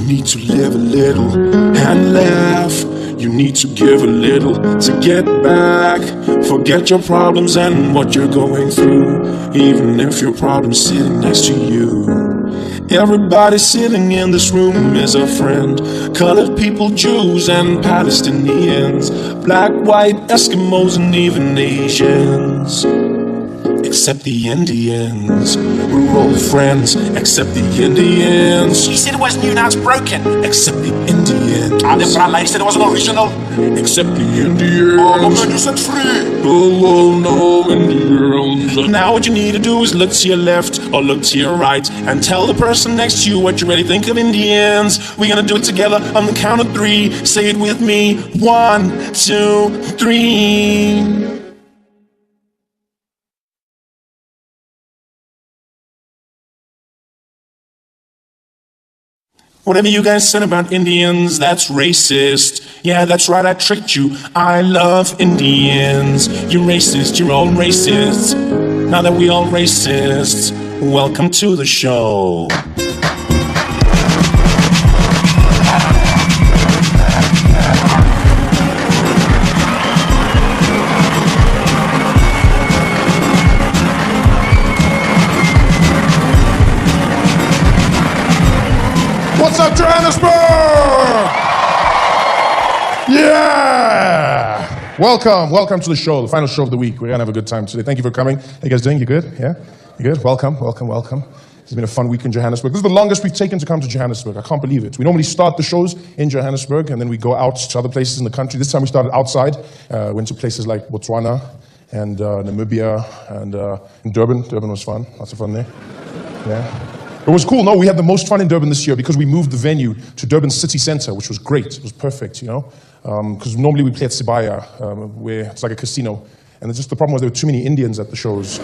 need to live a little and laugh. You need to give a little to get back. Forget your problems and what you're going through, even if your problem's sitting next to you. Everybody sitting in this room is a friend. Colored people, Jews and Palestinians, black, white, Eskimos and even Asians. Except the Indians. We're all friends, except the Indians. He said it was new, now it's broken. Except the Indians. Ah, the brother, he said it wasn't original. Except the Indians. Oh, man, you said free. Oh, no, Indians. Now what you need to do is look to your left or look to your right and tell the person next to you what you really think of Indians. We're gonna do it together on the count of 3. Say it with me. 1, 2, 3. Whatever you guys said about Indians, that's racist. Yeah, that's right, I tricked you. I love Indians. You're racist, you're all racist. Now that we all racist, welcome to the show. What's up, Johannesburg? Yeah! Welcome to the show, the final show of the week. We're gonna have a good time today. Thank you for coming. How you guys doing? You good? Yeah? You good? Welcome. It's been a fun week in Johannesburg. This is the longest we've taken to come to Johannesburg. I can't believe it. We normally start the shows in Johannesburg and then we go out to other places in the country. This time we started outside, went to places like Botswana and Namibia and in Durban. Durban was fun. Lots of fun there. Yeah. It was cool. No, we had the most fun in Durban this year because we moved the venue to Durban City Centre, which was great. It was perfect, you know, because normally we play at Sibaya, where it's like a casino, and just the problem was there were too many Indians at the shows.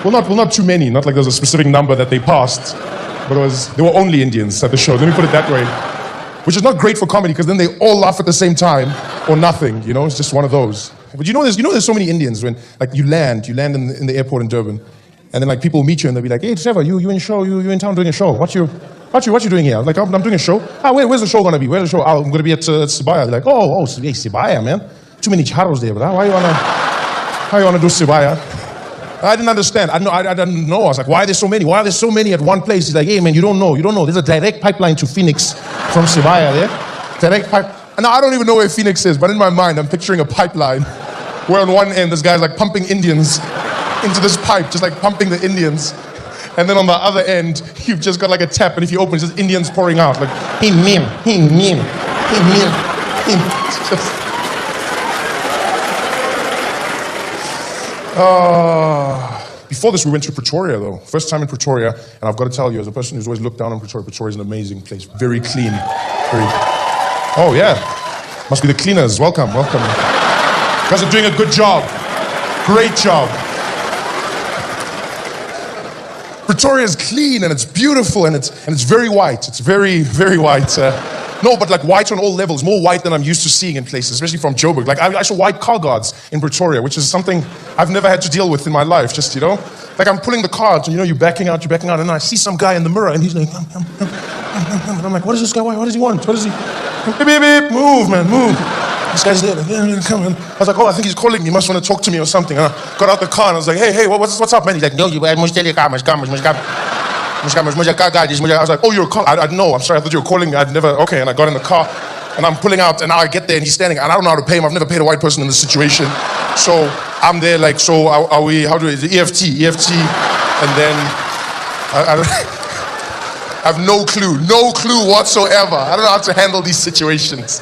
Well, not too many. Not like there was a specific number that they passed, but there were only Indians at the show. Let me put it that way, which is not great for comedy because then they all laugh at the same time or nothing. You know, it's just one of those. But there's so many Indians when like you land in the airport in Durban. And then like people meet you and they'll be like, hey Trevor, you in show, you in town doing a show. What you doing here? I'm like, I'm doing a show. Where's the show gonna be? Where's the show? I'm gonna be at Sibaya. They're like, oh, hey, Sibaya, man. Too many charros there, bro. Why you wanna do Sibaya? I didn't understand. I didn't know. I was like, why are there so many? Why are there so many at one place? He's like, hey man, you don't know. There's a direct pipeline to Phoenix from Sibaya there. Direct pipe. And now I don't even know where Phoenix is, but in my mind, I'm picturing a pipeline where on one end this guy's like pumping Indians into this pipe, just like pumping the Indians. And then on the other end, you've just got like a tap, and if you open, it's just Indians pouring out. Like, him. Before this, we went to Pretoria, though. First time in Pretoria, and I've got to tell you, as a person who's always looked down on Pretoria, Pretoria is an amazing place. Very clean. Oh, yeah. Must be the cleaners. Welcome. You guys are doing a good job. Great job. Pretoria is clean and it's beautiful and it's very white. It's very, very white. No, but like white on all levels, more white than I'm used to seeing in places, especially from Joburg. Like I saw white car guards in Pretoria, which is something I've never had to deal with in my life. Just, you know, like I'm pulling the car out and you're backing out, and I see some guy in the mirror and he's like, and I'm like, what is this guy? What does he want? What is he? Beep, move, man, move. This guy's there, like, come on. I was like, oh, I think he's calling me. He must want to talk to me or something. And I got out the car and I was like, hey, what's up, man? He's like, no, I was like, oh, you're calling? I didn't know. I'm sorry, I thought you were calling me. Okay. And I got in the car and I'm pulling out and now I get there and he's standing and I don't know how to pay him. I've never paid a white person in this situation. So I'm there like, so are we, is it EFT? And then I have no clue whatsoever. I don't know how to handle these situations.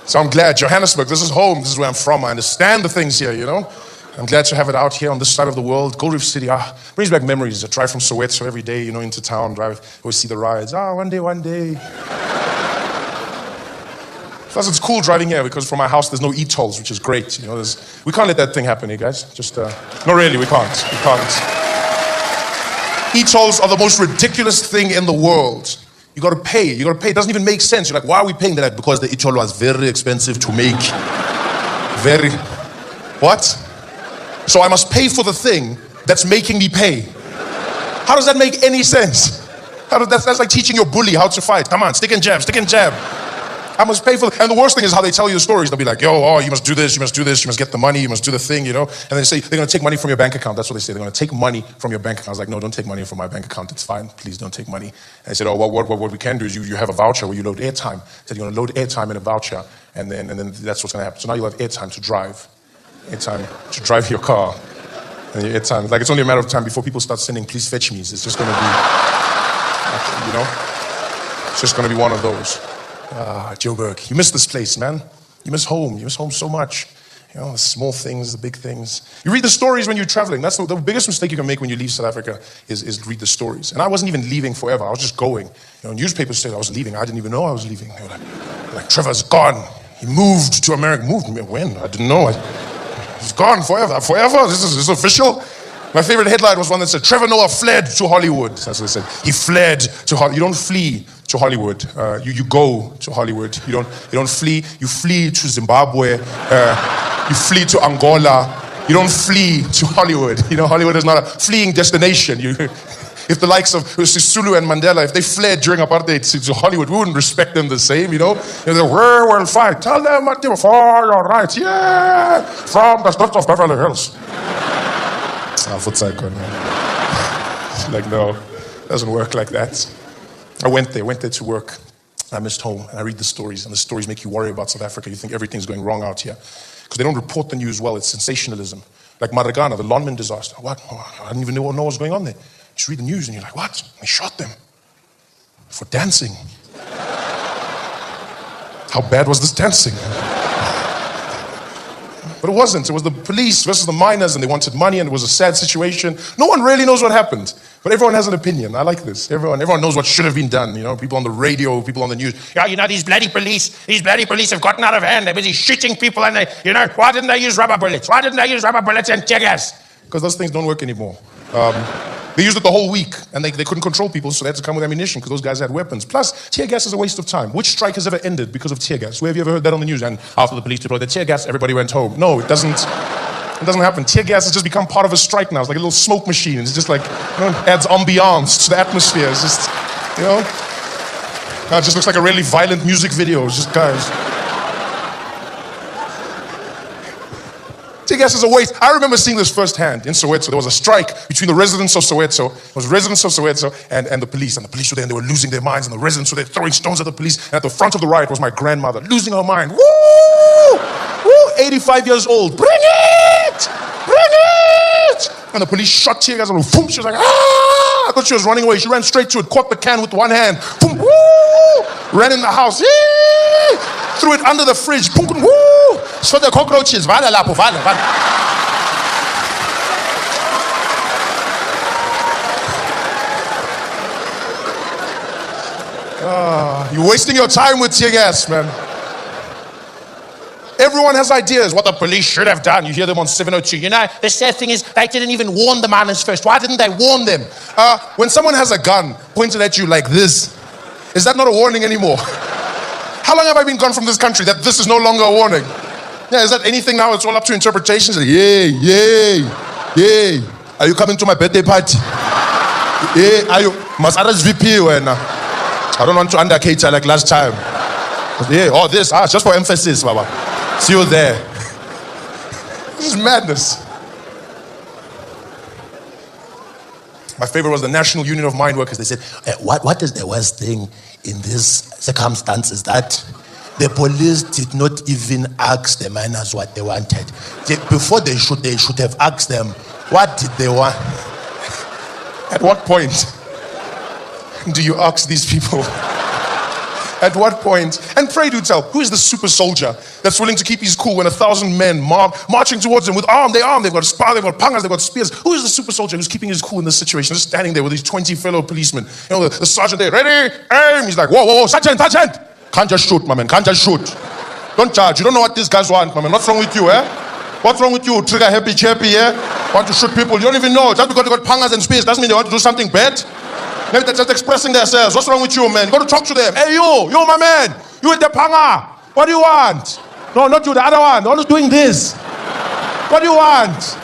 So I'm glad, Johannesburg, this is home, this is where I'm from. I understand the things here, you know? I'm glad to have it out here on this side of the world. Gold Reef City, brings back memories. I drive from Soweto every day, into town, always see the rides. One day. Plus, it's cool driving here because from my house, there's no e-tolls, which is great. We can't let that thing happen here, guys. No, really, we can't. E-tolls are the most ridiculous thing in the world. You gotta pay. It doesn't even make sense. You're like, why are we paying that? Because the e-toll was very expensive to make. What? So I must pay for the thing that's making me pay. How does that make any sense? That's like teaching your bully how to fight. Come on, stick and jab, stick and jab. I must pay for and the worst thing is how they tell you the stories. They'll be like, you must do this, you must do this, you must get the money, you must do the thing, And they say, they're going to take money from your bank account. That's what they say. They're going to take money from your bank account. I was like, no, don't take money from my bank account. It's fine. Please don't take money. And they said, what we can do is you have a voucher where you load airtime. So you're going to load airtime in a voucher, and then that's what's going to happen. So now you'll have airtime to drive. Airtime to drive your car. And your airtime. Like, it's only a matter of time before people start sending, please fetch me. It's just going to be, It's just going to be one of those. Joburg, you miss this place, man. You miss home. You miss home so much. The small things, the big things. You read the stories when you're traveling. That's the biggest mistake you can make when you leave South Africa is read the stories. And I wasn't even leaving forever. I was just going. Newspapers said I was leaving. I didn't even know I was leaving. They were like, Trevor's gone. He moved to America. Moved? When? I didn't know. He's gone forever. Forever? This is official? My favorite headline was one that said, Trevor Noah fled to Hollywood. That's what they said. He fled to Hollywood. You don't flee to Hollywood. You go to Hollywood. You don't flee. You flee to Zimbabwe. You flee to Angola. You don't flee to Hollywood. Hollywood is not a fleeing destination. If the likes of Sisulu and Mandela, if they fled during apartheid to Hollywood, we wouldn't respect them the same, They're where we'll fight. Tell them what they for your rights. Yeah, from the streets of Beverly Hills. Like, no, it doesn't work like that. I went there to work. I missed home, and I read the stories, and the stories make you worry about South Africa. You think everything's going wrong out here. Because they don't report the news well, it's sensationalism. Like Maragana, the Lonmin disaster. What? I didn't even know what was going on there. You just read the news, and you're like, what? They shot them for dancing. How bad was this dancing? But it wasn't. It was the police versus the miners, and they wanted money, and it was a sad situation. No one really knows what happened, but everyone has an opinion. I like this. Everyone knows what should have been done. People on the radio, people on the news. These bloody police have gotten out of hand. They're busy shooting people, and why didn't they use rubber bullets? Why didn't they use rubber bullets and tear gas? Because those things don't work anymore. They used it the whole week, and they couldn't control people, so they had to come with ammunition because those guys had weapons. Plus, tear gas is a waste of time. Which strike has ever ended because of tear gas? Where have you ever heard that on the news? And after the police deployed the tear gas, everybody went home. No, it doesn't. It doesn't happen. Tear gas has just become part of a strike now. It's like a little smoke machine. It's just like, it adds ambiance to the atmosphere. It's just, now it just looks like a really violent music video. It's just guys. Tear gas is a waste. I remember seeing this firsthand in Soweto. There was a strike between the residents of Soweto. It was residents of Soweto and the police. And the police were there and they were losing their minds. And the residents were there throwing stones at the police. And at the front of the riot was my grandmother losing her mind. Woo! Woo! 85 years old. Bring it! Bring it! And the police shot tear gas and boom, she was like, ah! I thought she was running away. She ran straight to it, caught the can with one hand. Boom, woo! Ran in the house. Yee! Threw it under the fridge. Boom, boom, woo! So the cockroaches. Vala lapo, vala, vala. You're wasting your time with tear gas, man. Everyone has ideas what the police should have done. You hear them on 702. The sad thing is they didn't even warn the miners first. Why didn't they warn them? When someone has a gun pointed at you like this, is that not a warning anymore? How long have I been gone from this country that this is no longer a warning? Yeah, is that anything now? It's all up to interpretations. Like, yay. Are you coming to my birthday party? Yeah, are you? Masara's VP when I don't want to undercate her like last time. Yeah, this, just for emphasis, Baba. See you there. This is madness. My favorite was the National Union of Mine Workers. They said, what is the worst thing in these circumstances? That the police did not even ask the miners what they wanted. Before they should have asked them, what did they want? At what point do you ask these people? At what point? And pray do tell, who is the super soldier that's willing to keep his cool when 1,000 men marching towards him with arm, they've got spar, they've got pangas, they've got spears. Who is the super soldier who's keeping his cool in this situation? Just standing there with these 20 fellow policemen. The sergeant there, ready, aim. He's like, whoa, sergeant. Can't just shoot, my man, can't just shoot. Don't charge, you don't know what these guys want, my man. What's wrong with you, What's wrong with you? Trigger happy, chappy, Want to shoot people, you don't even know. Just because they got pangas and spears doesn't mean they want to do something bad. Maybe they're just expressing themselves. What's wrong with you, man? Go to talk to them. Hey, you, my man. You with the panga. What do you want? No, not you, the other one. The one who's doing this. What do you want?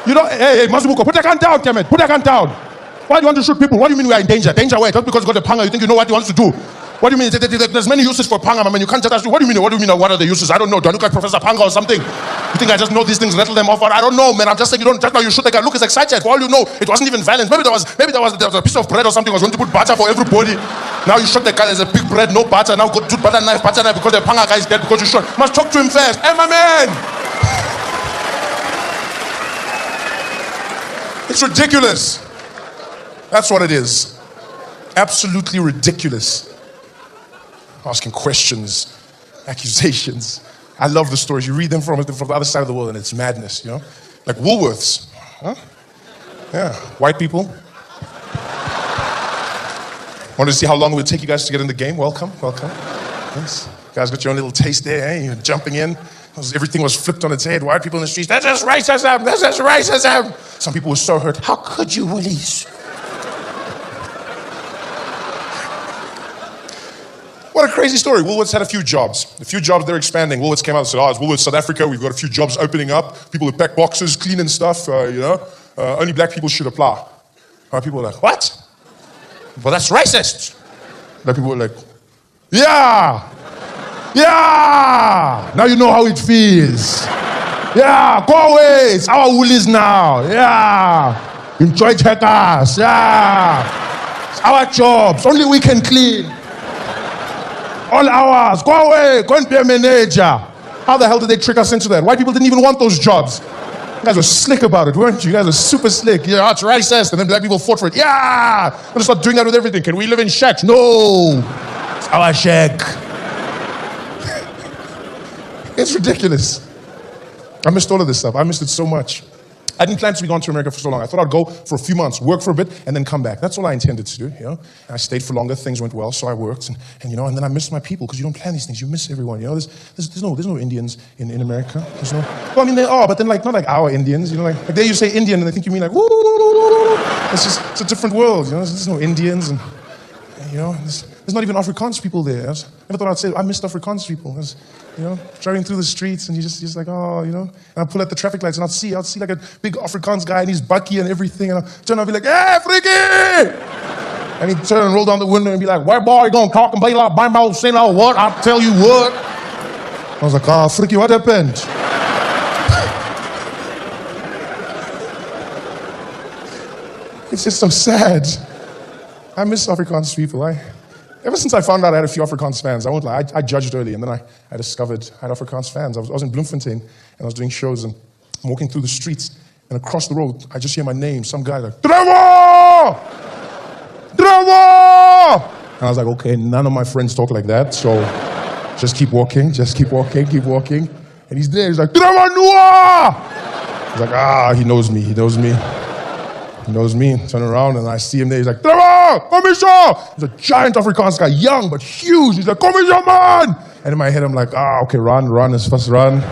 You don't, hey, Mazubuko, put that gun down, damn it. Put that gun down. Why do you want to shoot people? What do you mean we are in danger? Danger where? Just because you got the panga, you think you know what you want to do? What do you mean? There's many uses for panga, man. You can't just ask me, what do you mean? What do you mean? What are the uses? I don't know. Do I look like Professor Panga or something? You think I just know these things, rattle them off? I don't know, man. I'm just saying you don't just now you shoot the guy. Look, he's excited. For all you know, it wasn't even violence. Maybe there was a piece of bread or something. I was going to put butter for everybody. Now you shot the guy. There's a big bread, no butter. Now go to butter knife because the panga guy is dead because you shot. Must talk to him first. Hey, my man. It's ridiculous. That's what it is. Absolutely ridiculous. Asking questions, accusations. I love the stories. You read them from the other side of the world and it's madness, you know? Like Woolworths. Huh? Yeah. White people. Want to see how long it would take you guys to get in the game? Welcome. Yes. You guys got your own little taste there, eh? You're jumping in. Everything was flipped on its head. White people in the streets, that's just racism, that's just racism. Some people were so hurt. How could you, Woolies? What a crazy story. Woolworths had a few jobs. They're expanding. Woolworths came out and said, it's Woolworths South Africa. We've got a few jobs opening up. People who pack boxes, clean and stuff, only black people should apply. People were like, what? Well, that's racist. Black people were like, yeah. Now you know how it feels. Yeah, go away. It's our Woolies now. Yeah. Enjoy checkers. Yeah. It's our jobs. Only we can clean. All hours. Go away. Go and be a manager. How the hell did they trick us into that? White people didn't even want those jobs. You guys were slick about it, weren't you? You guys were super slick. Yeah, it's racist. And then black people fought for it. Yeah. We're going to start doing that with everything. Can we live in shacks? No. It's our shack. It's ridiculous. I missed all of this stuff. I missed it so much. I didn't plan to be gone to America for so long. I thought I'd go for a few months, work for a bit, and then come back. That's all I intended to do, you know. And I stayed for longer. Things went well, so I worked, and then I missed my people because you don't plan these things. You miss everyone, you know. There's no Indians in America. There's no. Well, I mean, there are, but then not like our Indians, you know. Like there you say Indian, and they think you mean like. It's a different world, you know. There's no Indians, and you know. There's not even Afrikaans people there. I never thought I'd say I missed Afrikaans people. Driving through the streets and you just like, and I pull at the traffic lights and I'll see like a big Afrikaans guy and he's bucky and everything and I'll turn and be like, hey, Freaky! And he'd turn and roll down the window and be like, white boy, you gonna talk and play like my mouth, say like what? I'll tell you what. I was like, Freaky, what happened? It's just so sad. I miss Afrikaans people. Ever since I found out I had a few Afrikaans fans, I won't lie, I judged early, and then I discovered I had Afrikaans fans. I was in Bloemfontein, and I was doing shows, and I'm walking through the streets, and across the road, I just hear my name. Some guy like, Trevor! And I was like, okay, none of my friends talk like that, so just keep walking. And he's there, he's like, Trevor Noah! He's like, he knows me. Turn around and I see him there. He's like, Trevor, come here. He's a giant Afrikaans guy, young but huge. He's like, come here, man. And in my head, I'm like, okay, run, as fast run.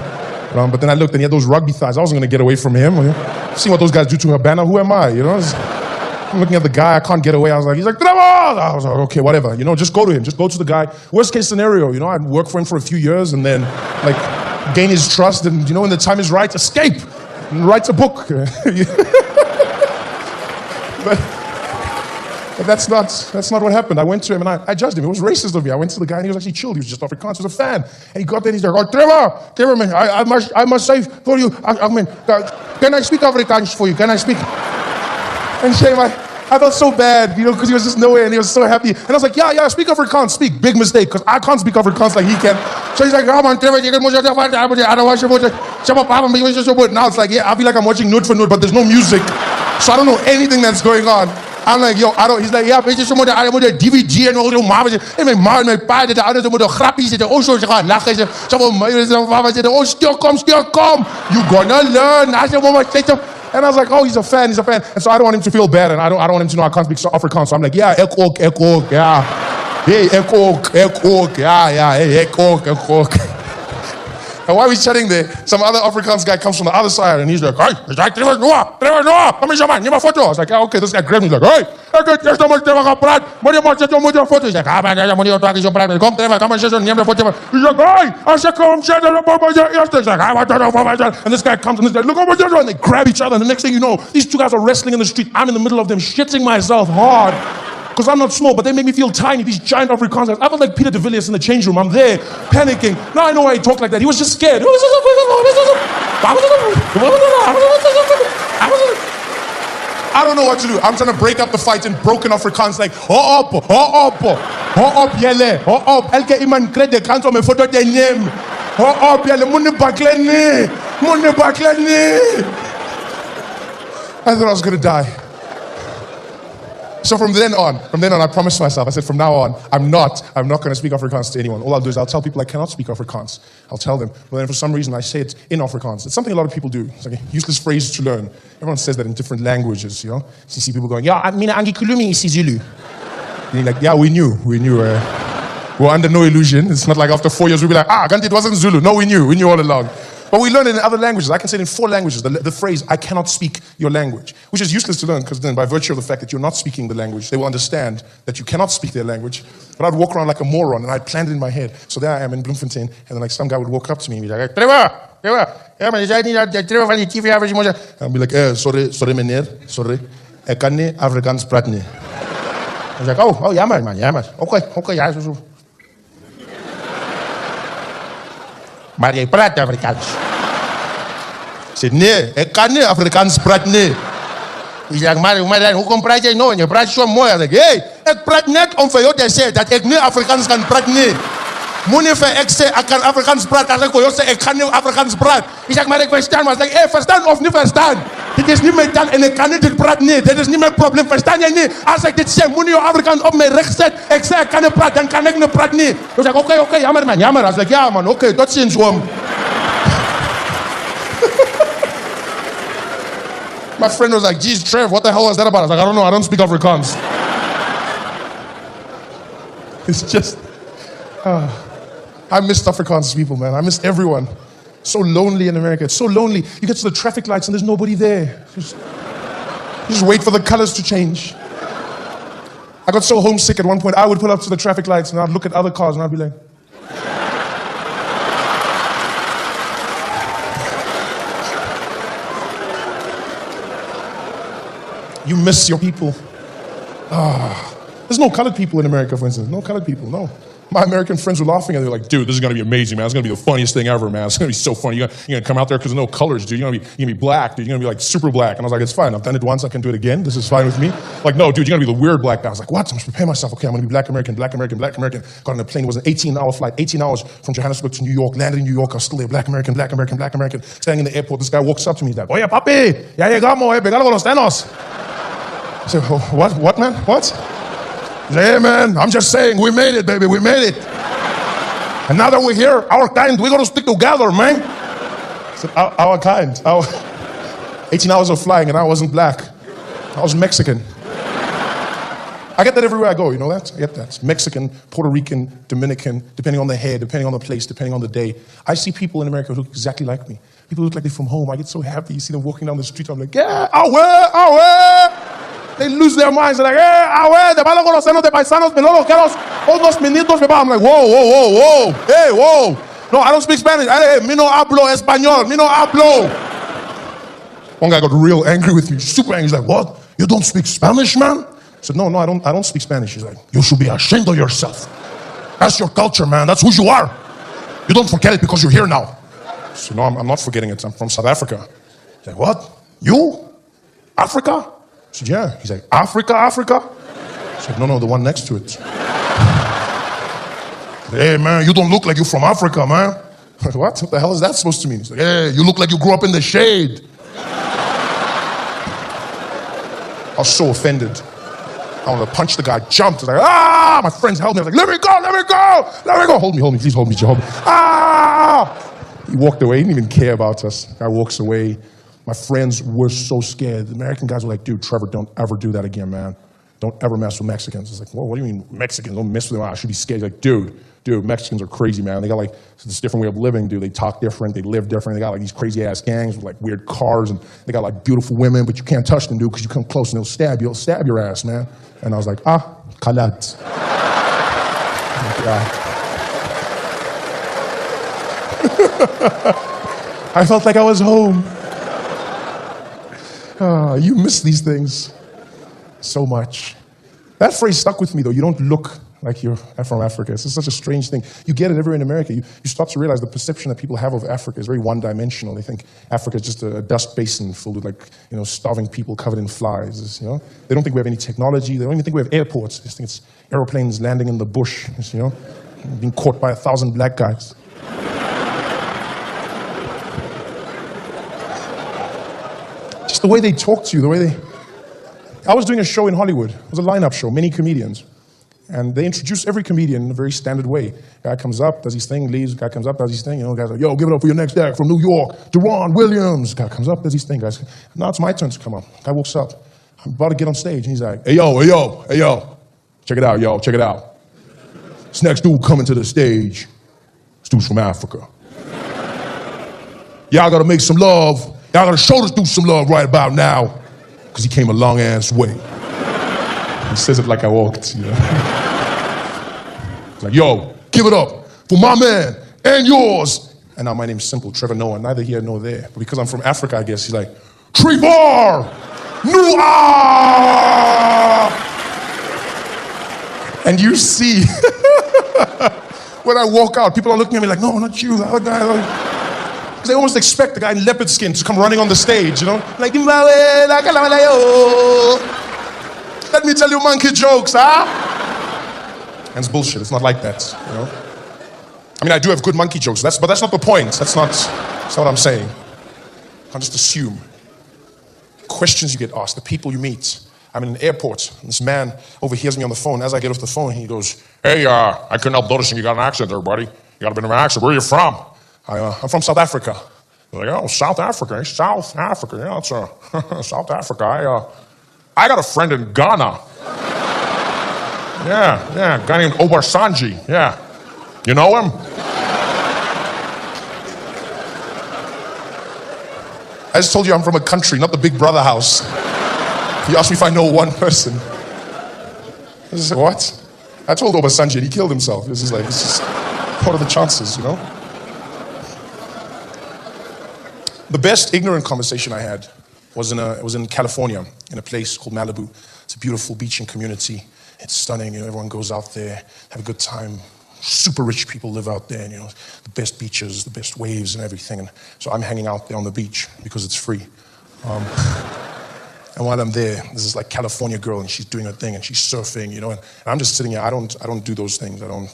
But then I looked and he had those rugby thighs. I wasn't going to get away from him. Seeing what those guys do to Habana, who am I? I'm looking at the guy, I can't get away. He's like, Trevor. I was like, okay, whatever. Just go to him. Just go to the guy. Worst case scenario, I'd work for him for a few years and then gain his trust and, when the time is right, escape and write a book. But that's not what happened. I went to him and I judged him. It was racist of me. I went to the guy and he was actually chilled. He was just Afrikaans. He was a fan. And he got there and he's like, Trevor, man, I must say for you, can I speak Afrikaans for you? Can I speak? And shame, I felt so bad, because he was just nowhere and he was so happy. And I was like, yeah, speak Afrikaans, speak. Big mistake, because I can't speak Afrikaans like he can. So he's like, man, Trevor, I don't watch. Now it's like, I feel like I'm watching note for note, but there's no music. So I don't know anything that's going on. I'm like, he's like, weet je, ze moeten DVD en zo maken. En mijn ma en mijn pa zitten ouders, ze moeten grappies zitten. Ze gaan lachen. Ze van mij zitten, stil kom. You gonna learn. And I was like, he's a fan. And so I don't want him to feel bad, and I don't want him to know I can't speak Afrikaans. So I'm like, yeah, ek ook, yeah. Hey, ek ook, yeah, hey, ek ook. And while we're chatting there, some other Afrikaans guy comes from the other side and he's like, hey, it's like, Trevor Noah, come here, man, give me a photo. I was like, yeah, okay, this guy grabbed me, he's like, hey, there's no much Trevor Praat, what do you want to do with your photo? He's like, ah, man, there's no talk, is your Praat, come, Trevor, come and share some, give me a photo. He's like, hey, I said, come, share the photo, he's like, I want to know for myself. And this guy comes and he's like, look over there, and they grab each other, and the next thing you know, these two guys are wrestling in the street. I'm in the middle of them, shitting myself hard. Because I'm not small, but they make me feel tiny, these giant Afrikaans guys. I felt like Peter de Villiers in the change room. I'm there, panicking. Now I know why he talked like that. He was just scared. I don't know what to do. I'm trying to break up the fight in broken Afrikaans like, yele, elke iman krede kanto me photo de name. Yele, mune bakleni. I thought I was going to die. So from then on, I promised myself, I said, from now on, I'm not going to speak Afrikaans to anyone. All I'll do is I'll tell people I cannot speak Afrikaans. I'll tell them. But then for some reason, I say it in Afrikaans. It's something a lot of people do. It's like a useless phrase to learn. Everyone says that in different languages, you know? So you see people going, yeah, mina angikhulumi isiZulu. And you're like, yeah, we knew. We're under no illusion. It's not like after 4 years, we'll be like, Ganti, it wasn't Zulu. No, we knew all along. But we learn it in other languages. I can say it in 4 languages, the phrase, I cannot speak your language, which is useless to learn because then by virtue of the fact that you're not speaking the language, they will understand that you cannot speak their language. But I'd walk around like a moron and I'd planned it in my head. So there I am in Bloemfontein and then like some guy would walk up to me and be like, Trevor, ja man, je zei niet dat Trevor van die TV-avers moet. And I'd be like, sorry meneer, sorry. Ik kan niet Afrikaans praten. He's like, oh, jammer man, jammer. Oké, ja, zo. Maar jij praat Afrikaans. Ik zei, nee, ik kan niet Afrikaans praten, nee. Hij zegt, maar hoe praat jij nou? Je praat zo mooi. Ik zeg, hey, ik praat net om voor jou te zeggen dat ik niet Afrikaans kan praten, nee. Moet niet van ik zeg, ik kan Afrikaans praten. Als ik voor jou zeg, ik kan niet Afrikaans praten. Hij zegt, maar ik verstaan. Maar ik zeg, hey, verstaan of niet verstaan? Dit is niet mijn taal en ik kan niet dit praten, nee. Dit is niet mijn probleem, verstaan jij niet? Als ik dit zeg, moet je je Afrikaans op mijn recht zetten. Ik zeg, ik kan niet praten, dan kan ik niet praten, nee. Hij zegt, oké, jammer man, jammer. Hij zegt, ja man, oké, tot ziens, oom. My friend was like, geez, Trev, what the hell was that about? I was like, I don't know, I don't speak Afrikaans. It's just, I missed Afrikaans people, man. I missed everyone. So lonely in America. It's so lonely. You get to the traffic lights and there's nobody there. You just wait for the colors to change. I got so homesick at one point, I would pull up to the traffic lights and I'd look at other cars and I'd be like, you miss your people. There's no colored people in America, for instance. No colored people, no. My American friends were laughing and they're like, dude, this is gonna be amazing, man. It's gonna be the funniest thing ever, man. It's gonna be so funny. You're gonna come out there because there's no colors, dude. You're gonna be black, dude. You're gonna be like super black. And I was like, it's fine. I've done it once. I can do it again. This is fine with me. Like, no, dude, you're gonna be the weird black guy. I was like, what? I must prepare myself. Okay, I'm gonna be black American. Got on a plane. It was an 18-hour flight, 18 hours from Johannesburg to New York. Landed in New York. I was still there. Black American. Standing in the airport. This guy walks up to me. He's like, oye, papi, ya llegamos, pegalo con los tenos. I said, oh, what, man? What? Hey, man, I'm just saying, we made it, baby, we made it. And now that we're here, our kind, we're gonna stick together, man. I said, our kind. 18 hours of flying and I wasn't black. I was Mexican. I get that everywhere I go, you know that? I get that. Mexican, Puerto Rican, Dominican, depending on the hair, depending on the place, depending on the day. I see people in America who look exactly like me. People look like they're from home. I get so happy. You see them walking down the street. I'm like, yeah, away. They lose their minds. They're like, hey, te van a conocer de paisanos, pero los quiero, unos minitos, I'm like, whoa. Hey, whoa. No, I don't speak Spanish. Hey, mi no hablo español. Mi no hablo. One guy got real angry with me, super angry. He's like, what? You don't speak Spanish, man? I said, no, I don't speak Spanish. He's like, you should be ashamed of yourself. That's your culture, man. That's who you are. You don't forget it because you're here now. I said, no, I'm not forgetting it. I'm from South Africa. He's like, what? You? Africa? I said, yeah. He's like, Africa? I said, no, the one next to it. Hey, man, you don't look like you're from Africa, man. I said, what the hell is that supposed to mean? He's like, hey, you look like you grew up in the shade. I was so offended. I wanted to punch the guy, jumped. I was like, my friends held me. I was like, let me go. Hold me, please hold me. He walked away. He didn't even care about us. Guy walks away. My friends were so scared. The American guys were like, dude, Trevor, don't ever do that again, man. don't ever mess with Mexicans. It's like, well, what do you mean Mexicans? Don't mess with them. I should be scared. He's like, dude, Mexicans are crazy, man. They got like this different way of living, dude. They talk different, they live different. They got like these crazy ass gangs with like weird cars, and they got like beautiful women, but you can't touch them, dude, because you come close and they'll stab you. They'll stab your ass, man. And I was like, kalat. I felt like I was home. You miss these things so much. That phrase stuck with me, though. You don't look like you're from Africa. It's such a strange thing. You get it everywhere in America. You start to realize the perception that people have of Africa is very one-dimensional. They think Africa is just a dust basin filled with, like, starving people covered in flies. They don't think we have any technology. They don't even think we have airports. They just think it's airplanes landing in the bush. Being caught by 1,000 black guys. Just the way they talk to you, I was doing a show in Hollywood. It was a lineup show, many comedians. And they introduce every comedian in a very standard way. Guy comes up, does his thing, leaves. Guy comes up, does his thing. Guys like, yo, give it up for your next act from New York, Deron Williams. Guy comes up, does his thing. Guys, now it's my turn to come up. Guy walks up. I'm about to get on stage, and he's like, hey, yo. Check it out, yo, check it out. This next dude coming to the stage. This dude's from Africa. Y'all gotta make some love. Y'all gotta show this dude some love right about now. Because he came a long ass way. He says it like I walked, It's like, yo, give it up for my man and yours. And now my name's simple, Trevor Noah, neither here nor there. But because I'm from Africa, I guess, he's like, Trevor Noah! And you see, when I walk out, people are looking at me like, no, not you, the other guy. They almost expect the guy in leopard skin to come running on the stage, Like, let me tell you monkey jokes, huh? And it's bullshit, it's not like that, I mean, I do have good monkey jokes, but that's not the point. That's not what I'm saying. You can't just assume. Questions you get asked, the people you meet. I'm in an airport, and this man overhears me on the phone. As I get off the phone, he goes, hey, I couldn't help noticing you got an accent there, buddy. You got a bit of an accent. Where are you from? I'm from South Africa. They're like, oh, South Africa. South Africa. Yeah, it's South Africa. I got a friend in Ghana. Yeah, a guy named Obasanjo. Yeah. You know him? I just told you I'm from a country, not the Big Brother house. He asked me if I know one person. I said, what? I told Obasanjo and he killed himself. This is what are the chances, The best ignorant conversation I had was in California, in a place called Malibu. It's a beautiful beaching community. It's stunning. Everyone goes out there, have a good time. Super rich people live out there. The best beaches, the best waves, and everything. And so I'm hanging out there on the beach because it's free. And while I'm there, there's this California girl, and she's doing her thing, and she's surfing, and I'm just sitting here. I don't do those things. I'm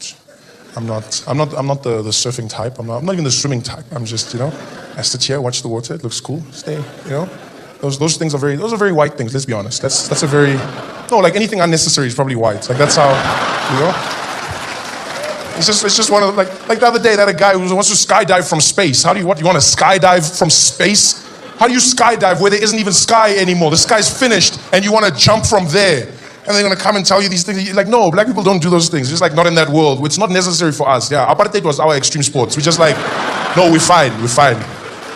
not the surfing type. I'm not even the swimming type. I'm just, I sit here, watch the water. It looks cool. Stay, Those things are very white things. Let's be honest. That's a very anything unnecessary is probably white. That's how, It's just one of like the other day, that a guy who wants to skydive from space. You want to skydive from space? How do you skydive where there isn't even sky anymore? The sky's finished, and you want to jump from there. And they're going to come and tell you these things. You're like, no, black people don't do those things. It's just not in that world. It's not necessary for us. Yeah, apartheid was our extreme sports. We're just no, we're fine.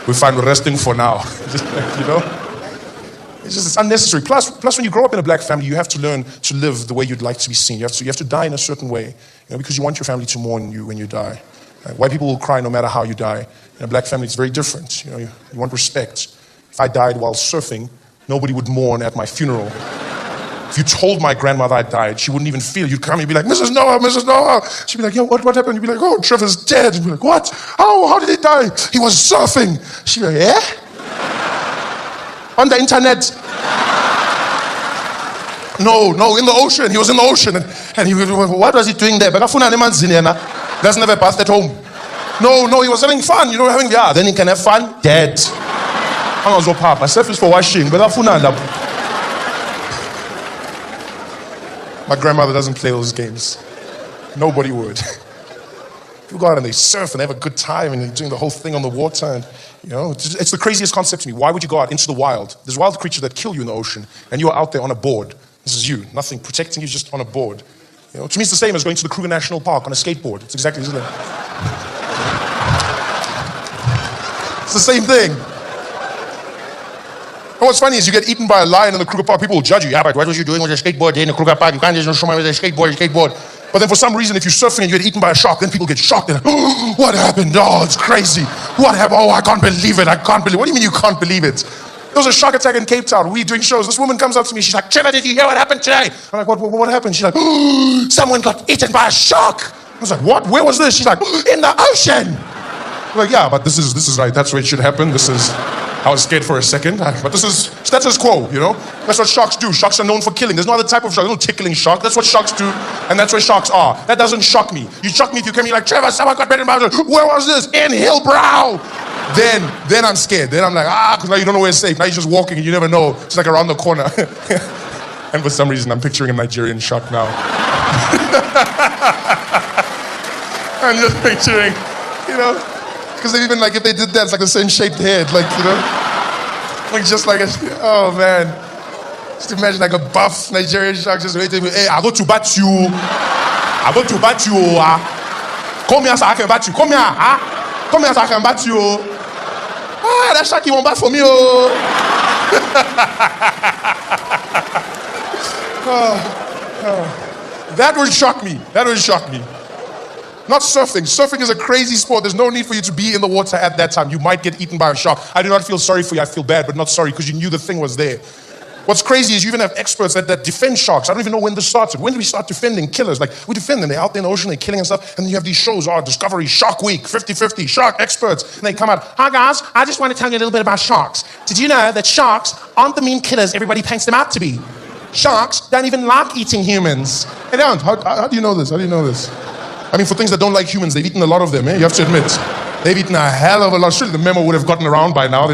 We're resting for now. It's unnecessary. Plus, when you grow up in a black family, you have to learn to live the way you'd like to be seen. You have to die in a certain way, because you want your family to mourn you when you die. White people will cry no matter how you die. In a black family, it's very different. You want respect. If I died while surfing, nobody would mourn at my funeral. If you told my grandmother I died, she wouldn't even feel. You'd come and be like, Mrs. Noah. She'd be like, yo, what happened? You'd be like, oh, Trevor's dead. You'd be like, what? How did he die? He was surfing. She'd be like, yeah? On the internet. No, in the ocean. He was in the ocean. And he, what was he doing there? There's never a bath at home. No, he was having fun. Then he can have fun. Dead. Papa. Surf is for washing. My grandmother doesn't play those games. Nobody would. People go out and they surf and they have a good time and they're doing the whole thing on the water. And, it's the craziest concept to me. Why would you go out into the wild? There's wild creatures that kill you in the ocean, and you're out there on a board. This is you. Nothing protecting you, just on a board. You know, to me, it's the same as going to the Kruger National Park on a skateboard. It's exactly the same. It's the same thing. And what's funny is you get eaten by a lion in the Kruger Park, people will judge you. Yeah, but what was you doing with a skateboard in the Kruger Park? You can't just show me with a skateboard. But then for some reason, if you're surfing and you get eaten by a shark, then people get shocked. And, oh, what happened? Oh, it's crazy. What happened? Oh, I can't believe it. What do you mean you can't believe it? There was a shark attack in Cape Town. We doing shows. This woman comes up to me. She's like, Trevor, did you hear what happened today? I'm like, what happened? She's like, oh, someone got eaten by a shark. I was like, what? Where was this? She's like, in the ocean. I'm like, yeah, but this is right. That's where it should happen. I was scared for a second, but that's status quo, you know? That's what sharks do. Sharks are known for killing. There's no other type of shark. There's no tickling shark. That's what sharks do, and that's where sharks are. That doesn't shock me. You shock me if you come here like, Trevor, someone got bitten by a shark. Where was this? In Hillbrow. Then I'm scared. Then I'm like, because now you don't know where it's safe. Now you're just walking and you never know. It's like around the corner. And for some reason, I'm picturing a Nigerian shark now. I'm just picturing, you know, because even like if they did that, it's like the same shaped head, like, you know, like just like oh man, just imagine like a buff Nigerian shark just waiting. Hey, I go to bat you. Come here so I can bat you. Come here, Come here so I can bat you. That shark won't bat for me, That would shock me. Not surfing. Surfing is a crazy sport. There's no need for you to be in the water at that time. You might get eaten by a shark. I do not feel sorry for you. I feel bad, but not sorry because you knew the thing was there. What's crazy is you even have experts that defend sharks. I don't even know when this started. When did we start defending killers? Like, we defend them. They're out there in the ocean, they're killing and stuff. And then you have these shows, Discovery, Shark Week, 50-50, shark experts. And they come out, hi guys, I just want to tell you a little bit about sharks. Did you know that sharks aren't the mean killers everybody paints them out to be? Sharks don't even like eating humans. They don't. How do you know this? I mean, for things that don't like humans, they've eaten a lot of them, You have to admit. They've eaten a hell of a lot. Surely the memo would have gotten around by now.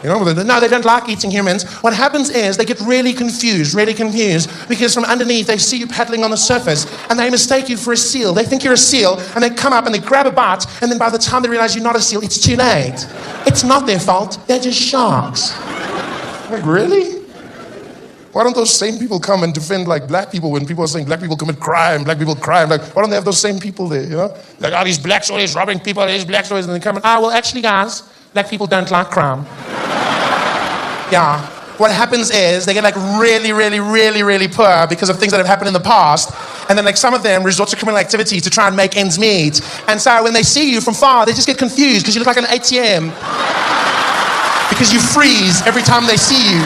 No, they don't like eating humans. What happens is they get really confused, because from underneath they see you paddling on the surface and they mistake you for a seal. They think you're a seal and they come up and they grab a bite and then by the time they realize you're not a seal, it's too late. It's not their fault. They're just sharks. Like, really? Why don't those same people come and defend like black people when people are saying black people commit crime, Like, why don't they have those same people there, you know? Like, these blacks always robbing people, these blacks always, and they come and, well, actually, guys, black people don't like crime. Yeah. What happens is they get like really poor because of things that have happened in the past. And then like some of them resort to criminal activity to try and make ends meet. And so when they see you from far, they just get confused because you look like an ATM. Because you freeze every time they see you.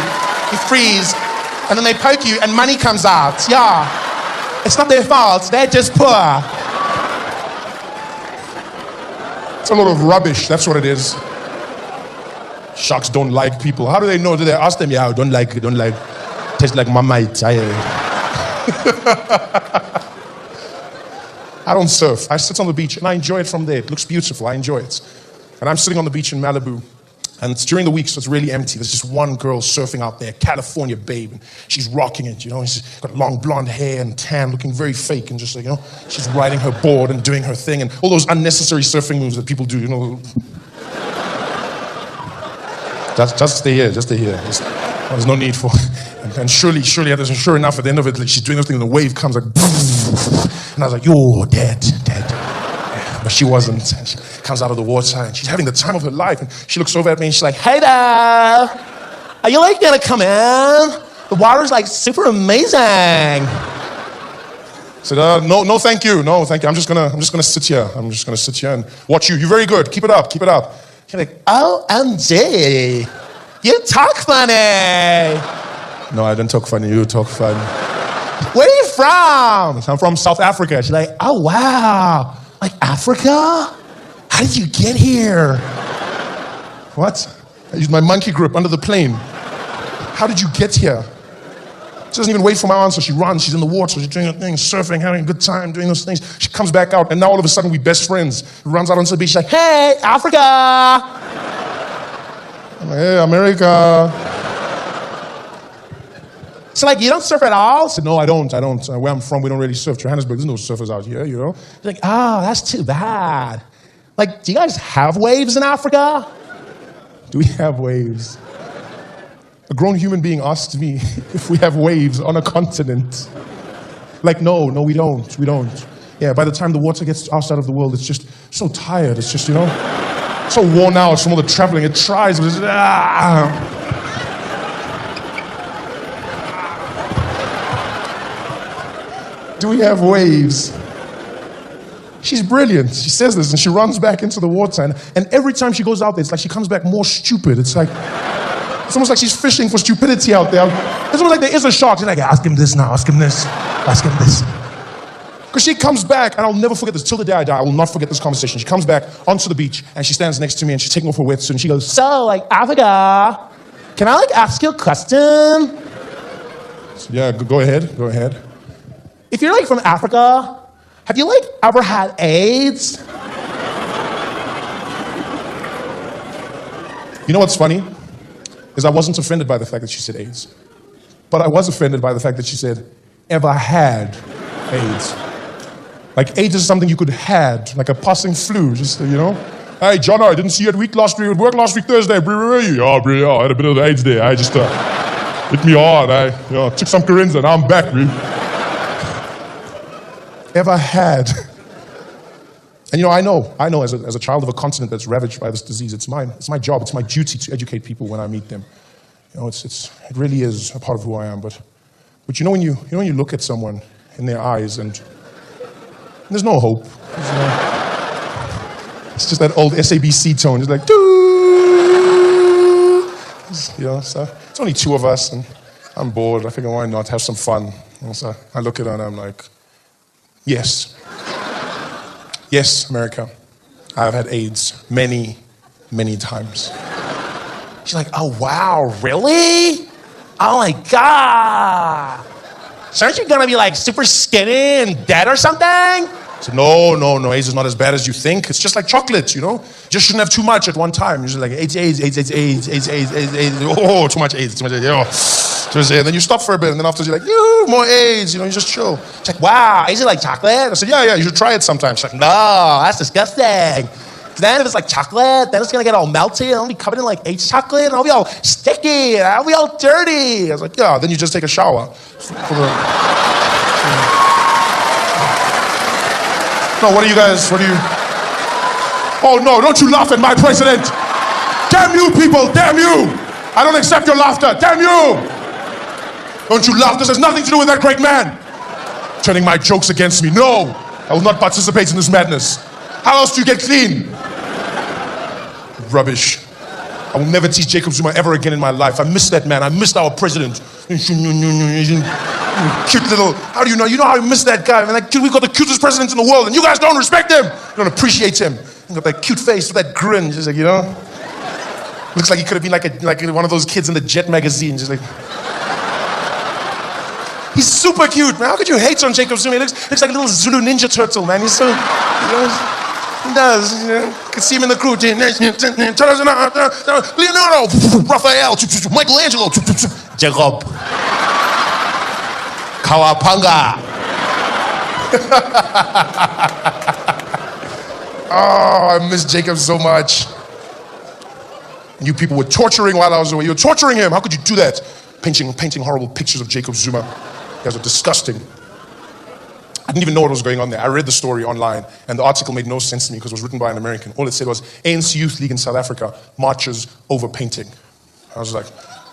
You freeze. And then they poke you and money comes out. Yeah. It's not their fault. They're just poor. It's a lot of rubbish. That's what it is. Sharks don't like people. How do they know? Do they ask them? Yeah, don't like. Tastes like Marmite. I don't surf. I sit on the beach and I enjoy it from there. It looks beautiful. I enjoy it. And I'm sitting on the beach in Malibu. And it's during the week, so it's really empty. There's just one girl surfing out there, California babe. And she's rocking it, you know. She's got long blonde hair and tan, looking very fake. And just like, you know, she's riding her board and doing her thing. And all those unnecessary surfing moves that people do, you know. Just stay here. There's no need for. And surely, sure enough, at the end of it, like, she's doing this thing, and the wave comes like, and I was like, yo, dead. But she wasn't. And she comes out of the water, and she's having the time of her life. And she looks over at me, and she's like, hey there, are you like gonna come in? The water's like super amazing. I said, no, thank you. I'm just gonna sit here. And watch you. You're very good. Keep it up. She's like, OMG, you talk funny. No, I don't talk funny, you talk funny. Where are you from? I'm from South Africa. She's like, oh wow, like Africa? How did you get here? What? I used my monkey grip under the plane. How did you get here? She doesn't even wait for my answer. She runs, she's in the water, she's doing her thing, surfing, having a good time, doing those things. She comes back out, and now all of a sudden we're best friends. Runs out onto the beach, she's like, hey, Africa! I'm like, hey, America. She's like, you don't surf at all? I said, no, I don't. Where I'm from, we don't really surf. Johannesburg, there's no surfers out here, you know? She's like, oh, that's too bad. Like, do you guys have waves in Africa? Do we have waves? A grown human being asked me if we have waves on a continent. Like, no, we don't. Yeah, by the time the water gets outside of the world, it's just so tired. It's just, so worn out from all the traveling. It tries, but it's, Do we have waves? She's brilliant. She says this and she runs back into the water. And every time she goes out there, it's like she comes back more stupid. It's almost like she's fishing for stupidity out there. It's almost like there is a shark. She's like, ask him this now, ask him this, ask him this. Because she comes back, and I'll never forget this. Till the day I die, I will not forget this conversation. She comes back onto the beach, and she stands next to me, and she's taking off her wetsuit, and she goes, so, Africa, can I, ask you a question? So, yeah, go ahead. If you're, from Africa, have you, ever had AIDS? You know what's funny? Is I wasn't offended by the fact that she said AIDS. But I was offended by the fact that she said, ever had AIDS. Like AIDS is something you could had, like a passing flu, just, Hey, John, I didn't see you at work last week Thursday. Where were you? Oh, bro, I had a bit of the AIDS there. I just hit me hard. I took some Corinza, now I'm back, bro. Ever had. And I know as a child of a continent that's ravaged by this disease, it's my job, it's my duty to educate people when I meet them. It really is a part of who I am. But when you look at someone in their eyes and there's no hope. It's just that old SABC tone. It's like, doo. So it's only two of us, and I'm bored. I figure, why not have some fun? So I look at her and I'm like, yes. Yes, America. I've had AIDS many, many times. She's like, oh, wow, really? Oh, my God. So aren't you going to be, super skinny and dead or something? I said, no, AIDS is not as bad as you think. It's just like chocolate, You just shouldn't have too much at one time. You're just like, AIDS. Oh, too much AIDS. And then you stop for a bit, and then after you're like, more AIDS. You just chill. She's like, wow, is it like chocolate? I said, yeah, you should try it sometime. She's like, no, that's disgusting. Then if it's like chocolate, then it's gonna get all melty, and I'll be covered in AIDS chocolate, and I'll be all sticky, and I'll be all dirty. I was like, yeah, then you just take a shower. No, what do you? Oh no, don't you laugh at my president. Damn you people, damn you. I don't accept your laughter, damn you. Don't you laugh, this has nothing to do with that great man. Turning my jokes against me, no. I will not participate in this madness. How else do you get clean? Rubbish. I will never teach Jacob Zuma ever again in my life. I miss that man, I missed our president. Cute little, how do you know? You know how I miss that guy. We've got the cutest president in the world, and you guys don't respect him. You don't appreciate him. He's got that cute face with that grin, just Looks like he could have been like one of those kids in the Jet magazine, just He's super cute, man. How could you hate on Jacob Zuma? He looks like a little Zulu Ninja Turtle, man. He's so, he does, You can see him in the crew. Leonardo, Raphael, Michelangelo, Jacob, Kawapanga. Oh, I miss Jacob so much. You people were torturing while I was away. You were torturing him. How could you do that? Painting horrible pictures of Jacob Zuma. You guys are disgusting. I didn't even know what was going on there. I read the story online, and the article made no sense to me because it was written by an American. All it said was, ANC Youth League in South Africa marches over painting. I was like,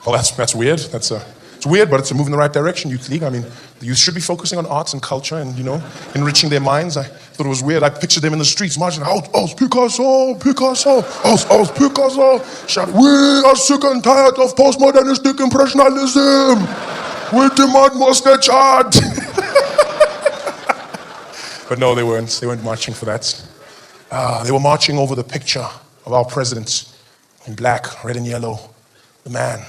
well, that's weird. It's weird, but it's a move in the right direction, Youth League. The youth should be focusing on arts and culture and, enriching their minds. I thought it was weird. I pictured them in the streets marching, aus Picasso, aus Picasso. Shout, we are sick and tired of postmodernistic impressionism. We demand more sketch art. But no, they weren't. They weren't marching for that. They were marching over the picture of our president in black, red and yellow. The man,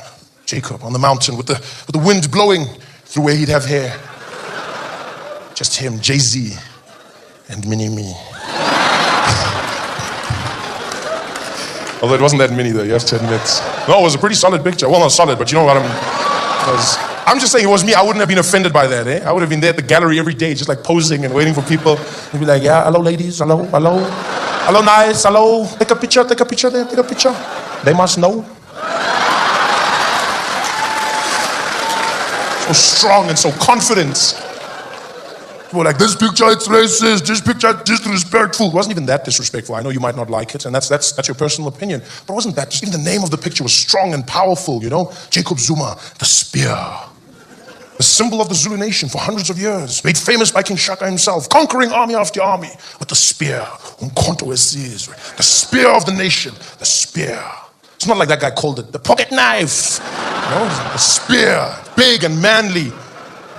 Jacob, on the mountain with the wind blowing through where he'd have hair. Just him, Jay-Z, and Mini-Me. Although it wasn't that mini though, you have to admit. No, it was a pretty solid picture. Well, not solid, but you know what I'm just saying it was me. I wouldn't have been offended by that, eh? I would have been there at the gallery every day, just posing and waiting for people. They'd be like, yeah, hello ladies, hello, nice, hello. Take a picture there, take a picture. They must know. So strong and so confident. People were like, this picture, it's racist. This picture, disrespectful. It wasn't even that disrespectful. I know you might not like it, and that's your personal opinion. But it wasn't that. Just even the name of the picture was strong and powerful, you know? Jacob Zuma, the spear. The symbol of the Zulu nation for hundreds of years. Made famous by King Shaka himself. Conquering army after army with the spear. Umkhonto wesizwe. The spear of the nation. The spear. It's not like that guy called it the pocket knife. No, the spear. Big and manly.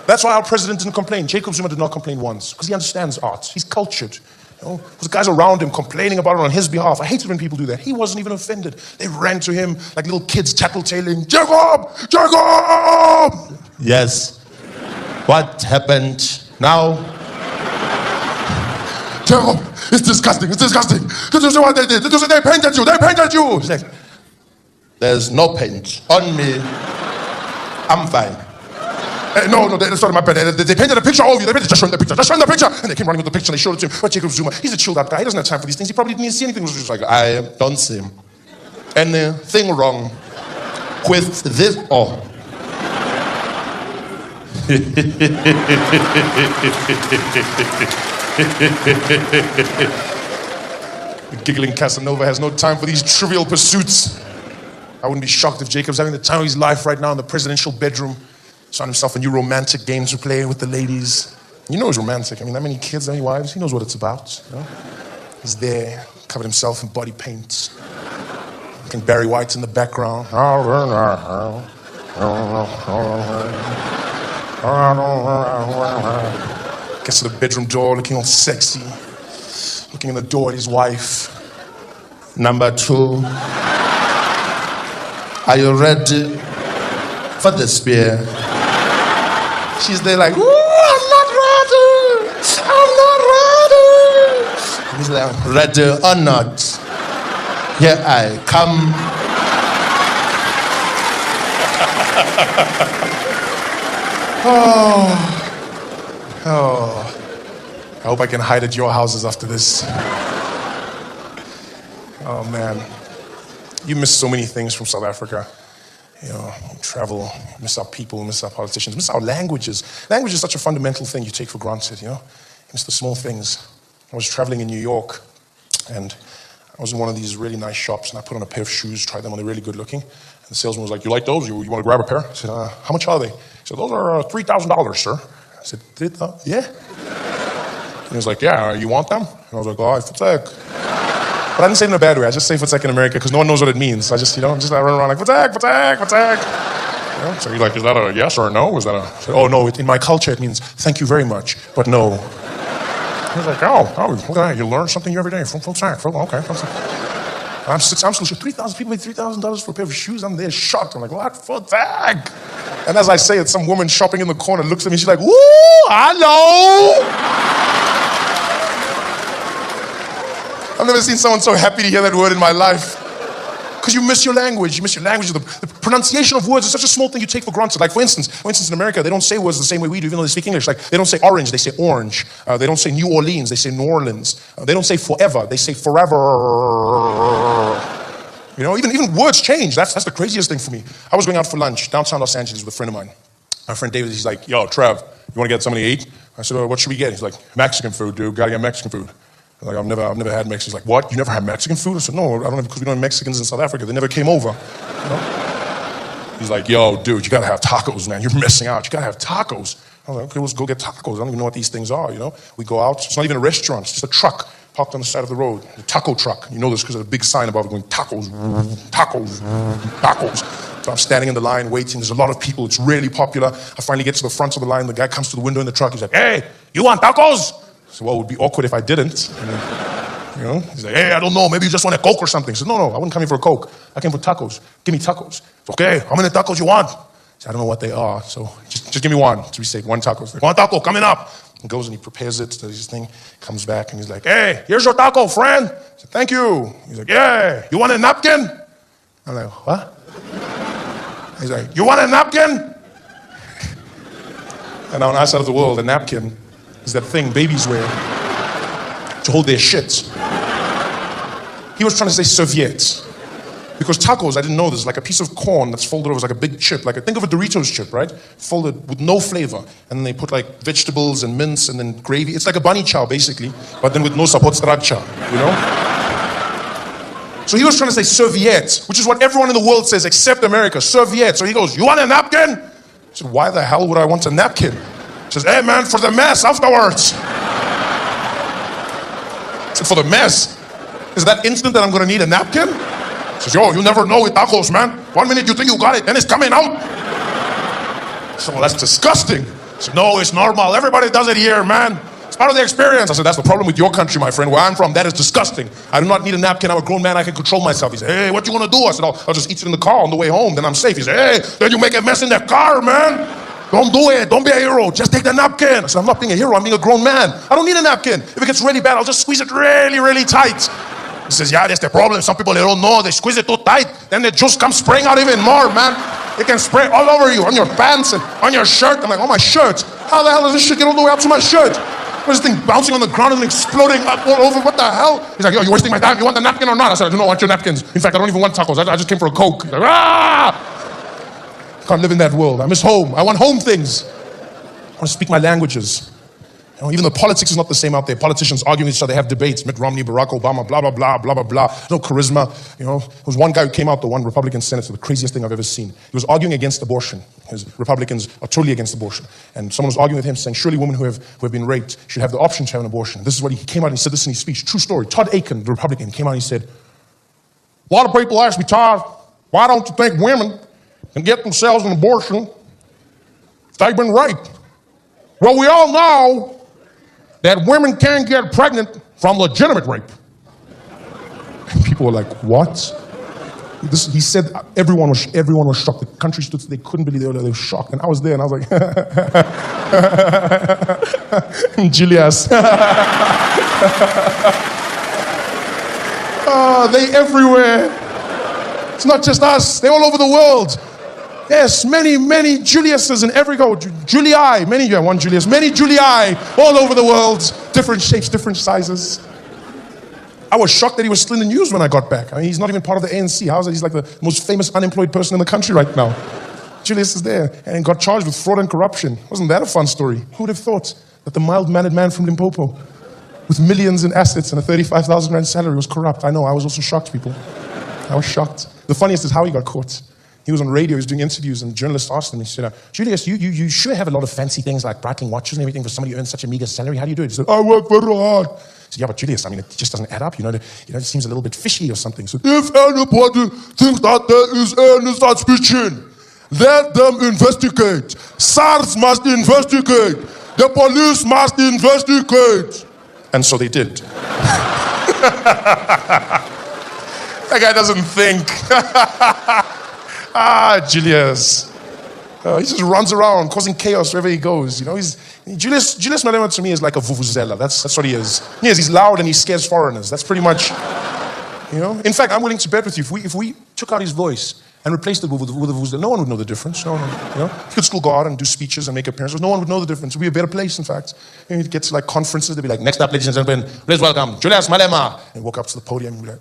That's why our president didn't complain. Jacob Zuma did not complain once, because he understands art. He's cultured. You know, the guys around him complaining about it on his behalf. I hate it when people do that. He wasn't even offended. They ran to him like little kids tattletaling. Jacob! Jacob! Yes. What happened now? Jacob, it's disgusting. It's disgusting. Did you see what they did? Did you see they painted you? They painted you. He's like, there's no paint on me. I'm fine. No, that's not my bad. They painted a picture of you. They painted, just showing the picture. Just showing the picture. And they came running with the picture and they showed it to him. But Jacob Zuma, he's a chilled out guy. He doesn't have time for these things. He probably didn't even see anything. He was just like, I don't see anything wrong with this. Oh. The giggling Casanova has no time for these trivial pursuits. I wouldn't be shocked if Jacob's having the time of his life right now in the presidential bedroom. Found himself a new romantic game to play with the ladies. You know he's romantic. I mean, that many kids, that many wives, he knows what it's about. You know? He's there, covered himself in body paint. Looking Barry White in the background. Gets to the bedroom door, looking all sexy. Looking in the door at his wife. Number 2. Are you ready for the spear? She's there like, ooh, I'm not ready. I'm not ready. He's like, ready or not, here I come. I hope I can hide at your houses after this. Oh man, you miss so many things from South Africa. You know, you travel, you miss our people, you miss our politicians, you miss our languages. Language is such a fundamental thing you take for granted, you know? You miss the small things. I was traveling in New York, and I was in one of these really nice shops, and I put on a pair of shoes, tried them on, they're really good looking. And the salesman was like, you like those? You want to grab a pair? I said, how much are they? He said, those are $3,000, sir. I said, $3,000? Yeah. And he was like, yeah, you want them? And I was like, oh, I think. But I didn't say it in a bad way. I just say Fatek in America because no one knows what it means. I just, you know, I run around like, Fatek. You know? So you're like, is that a yes or a no? Is that a, said, oh no, in my culture it means thank you very much, but no. He was like, oh, look at that. You learn something every day from Fatek. Okay. I'm still sure 3,000 people paid $3,000 for a pair of shoes. I'm there shocked. I'm like, what? Fatek? And as I say it, some woman shopping in the corner looks at me. She's like, woo, I know. I've never seen someone so happy to hear that word in my life. Because you miss your language. You miss your language. The pronunciation of words is such a small thing you take for granted. Like, for instance, in America, they don't say words the same way we do, even though they speak English. Like, they don't say orange, they say orange. They don't say New Orleans, they say New Orleans. They don't say forever, they say forever. You know, even words change. That's the craziest thing for me. I was going out for lunch downtown Los Angeles with a friend of mine. My friend David, he's like, yo, Trev, you want to get something to eat? I said, what should we get? He's like, Mexican food, dude. Gotta get Mexican food. Like, I've never had Mexican. He's like, what? You never had Mexican food? I said, no, I don't have, because we don't have Mexicans in South Africa. They never came over. You know? He's like, yo, dude, you gotta have tacos, man. You're missing out. You gotta have tacos. I was like, okay, let's go get tacos. I don't even know what these things are, you know? We go out. It's not even a restaurant. It's just a truck parked on the side of the road. A taco truck. You know this because there's a big sign above it going, tacos, tacos, tacos. So I'm standing in the line waiting. There's a lot of people. It's really popular. I finally get to the front of the line. The guy comes to the window in the truck. He's like, hey, you want tacos? So, well, it would be awkward if I didn't. You know? He's like, hey, I don't know. Maybe you just want a Coke or something. I said, no, I wouldn't come here for a Coke. I came for tacos. Give me tacos. It's okay. How many tacos you want? I said, I don't know what they are. So just give me one. So we say, one taco. Like, one taco coming up. He goes and he prepares it. Does his thing. Comes back and he's like, hey, here's your taco, friend. I said, thank you. He's like, yeah. You want a napkin? I'm like, what? He's like, you want a napkin? And on our side of the world, a napkin is that thing babies wear to hold their shit. He was trying to say serviette. Because tacos, I didn't know this, like a piece of corn that's folded over as like a big chip. Think of a Doritos chip, right? Folded with no flavor. And then they put like vegetables and mince and then gravy. It's like a bunny chow, basically, but then with no support structure, you know? So he was trying to say serviette, which is what everyone in the world says except America, serviette. So he goes, you want a napkin? I said, why the hell would I want a napkin? He says, hey man, for the mess afterwards. I said, for the mess? Is that instant that I'm gonna need a napkin? He says, yo, you never know with tacos, man. 1 minute you think you got it, then it's coming out. I said, well, that's disgusting. He said, no, it's normal. Everybody does it here, man. It's part of the experience. I said, that's the problem with your country, my friend. Where I'm from, that is disgusting. I do not need a napkin. I'm a grown man. I can control myself. He said, hey, what you gonna do? I said, I'll just eat it in the car on the way home. Then I'm safe. He said, hey, then you make a mess in the car, man. Don't do it. Don't be a hero. Just take the napkin. I said, I'm not being a hero. I'm being a grown man. I don't need a napkin. If it gets really bad, I'll just squeeze it really, really tight. He says, yeah, that's the problem. Some people, they don't know. They squeeze it too tight. Then the juice comes spraying out even more, man. It can spray all over you, on your pants and on your shirt. I'm like, oh, my shirt. How the hell does this shit get all the way up to my shirt? What's this thing bouncing on the ground and exploding up all over? What the hell? He's like, yo, you're wasting my time. You want the napkin or not? I said, I do not want your napkins. In fact, I don't even want tacos. I just came for a Coke. He's like, ah! Can't live in that world. I miss home. I want home things. I want to speak my languages. You know, even the politics is not the same out there. Politicians arguing with each other, they have debates. Mitt Romney, Barack Obama, blah, blah, blah, blah, blah, blah. No charisma. You know, there was one guy who came out, the one Republican senator, the craziest thing I've ever seen. He was arguing against abortion. Because Republicans are totally against abortion. And someone was arguing with him, saying, surely women who have been raped should have the option to have an abortion. This is what he came out and he said this in his speech. True story. Todd Akin, the Republican, came out and he said, a lot of people ask me, Todd, why don't you think women can get themselves an abortion if they've been raped? Well, we all know that women can get pregnant from legitimate rape. And people were like, what? He said everyone was shocked. The country stood, they couldn't believe they were shocked. And I was there and I was like, Julius. Oh, they everywhere. It's not just us, they're all over the world. Yes, many Juliuses in every go. Julii, one Julius, many Julii all over the world. Different shapes, different sizes. I was shocked that he was still in the news when I got back. I mean, he's not even part of the ANC. How is it? He's like the most famous unemployed person in the country right now. Julius is there and got charged with fraud and corruption. Wasn't that a fun story? Who would have thought that the mild-mannered man from Limpopo with millions in assets and a 35,000 rand salary was corrupt? I know, I was also shocked, people. I was shocked. The funniest is how he got caught. He was on radio, he was doing interviews, and journalists asked him, he said, Julius, you sure have a lot of fancy things like Breitling watches and everything for somebody who earns such a meager salary. How do you do it? He said, I work very hard. He said, yeah, but Julius, I mean, it just doesn't add up. It seems a little bit fishy or something. So, if anybody thinks that there is any suspicion, let them investigate. SARS must investigate. The police must investigate. And so they did. That guy doesn't think. Julius. He just runs around causing chaos wherever he goes. Julius Malema to me is like a vuvuzela. That's what he is. He's loud and he scares foreigners. That's pretty much, In fact, I'm willing to bet with you, if we took out his voice and replaced it with a vuvuzela, no one would know the difference. No one, He could still go out and do speeches and make appearances. No one would know the difference. It would be a better place, in fact. He'd get to conferences. They'd be like, next up, ladies and gentlemen, please welcome Julius Malema. And walk up to the podium and be like,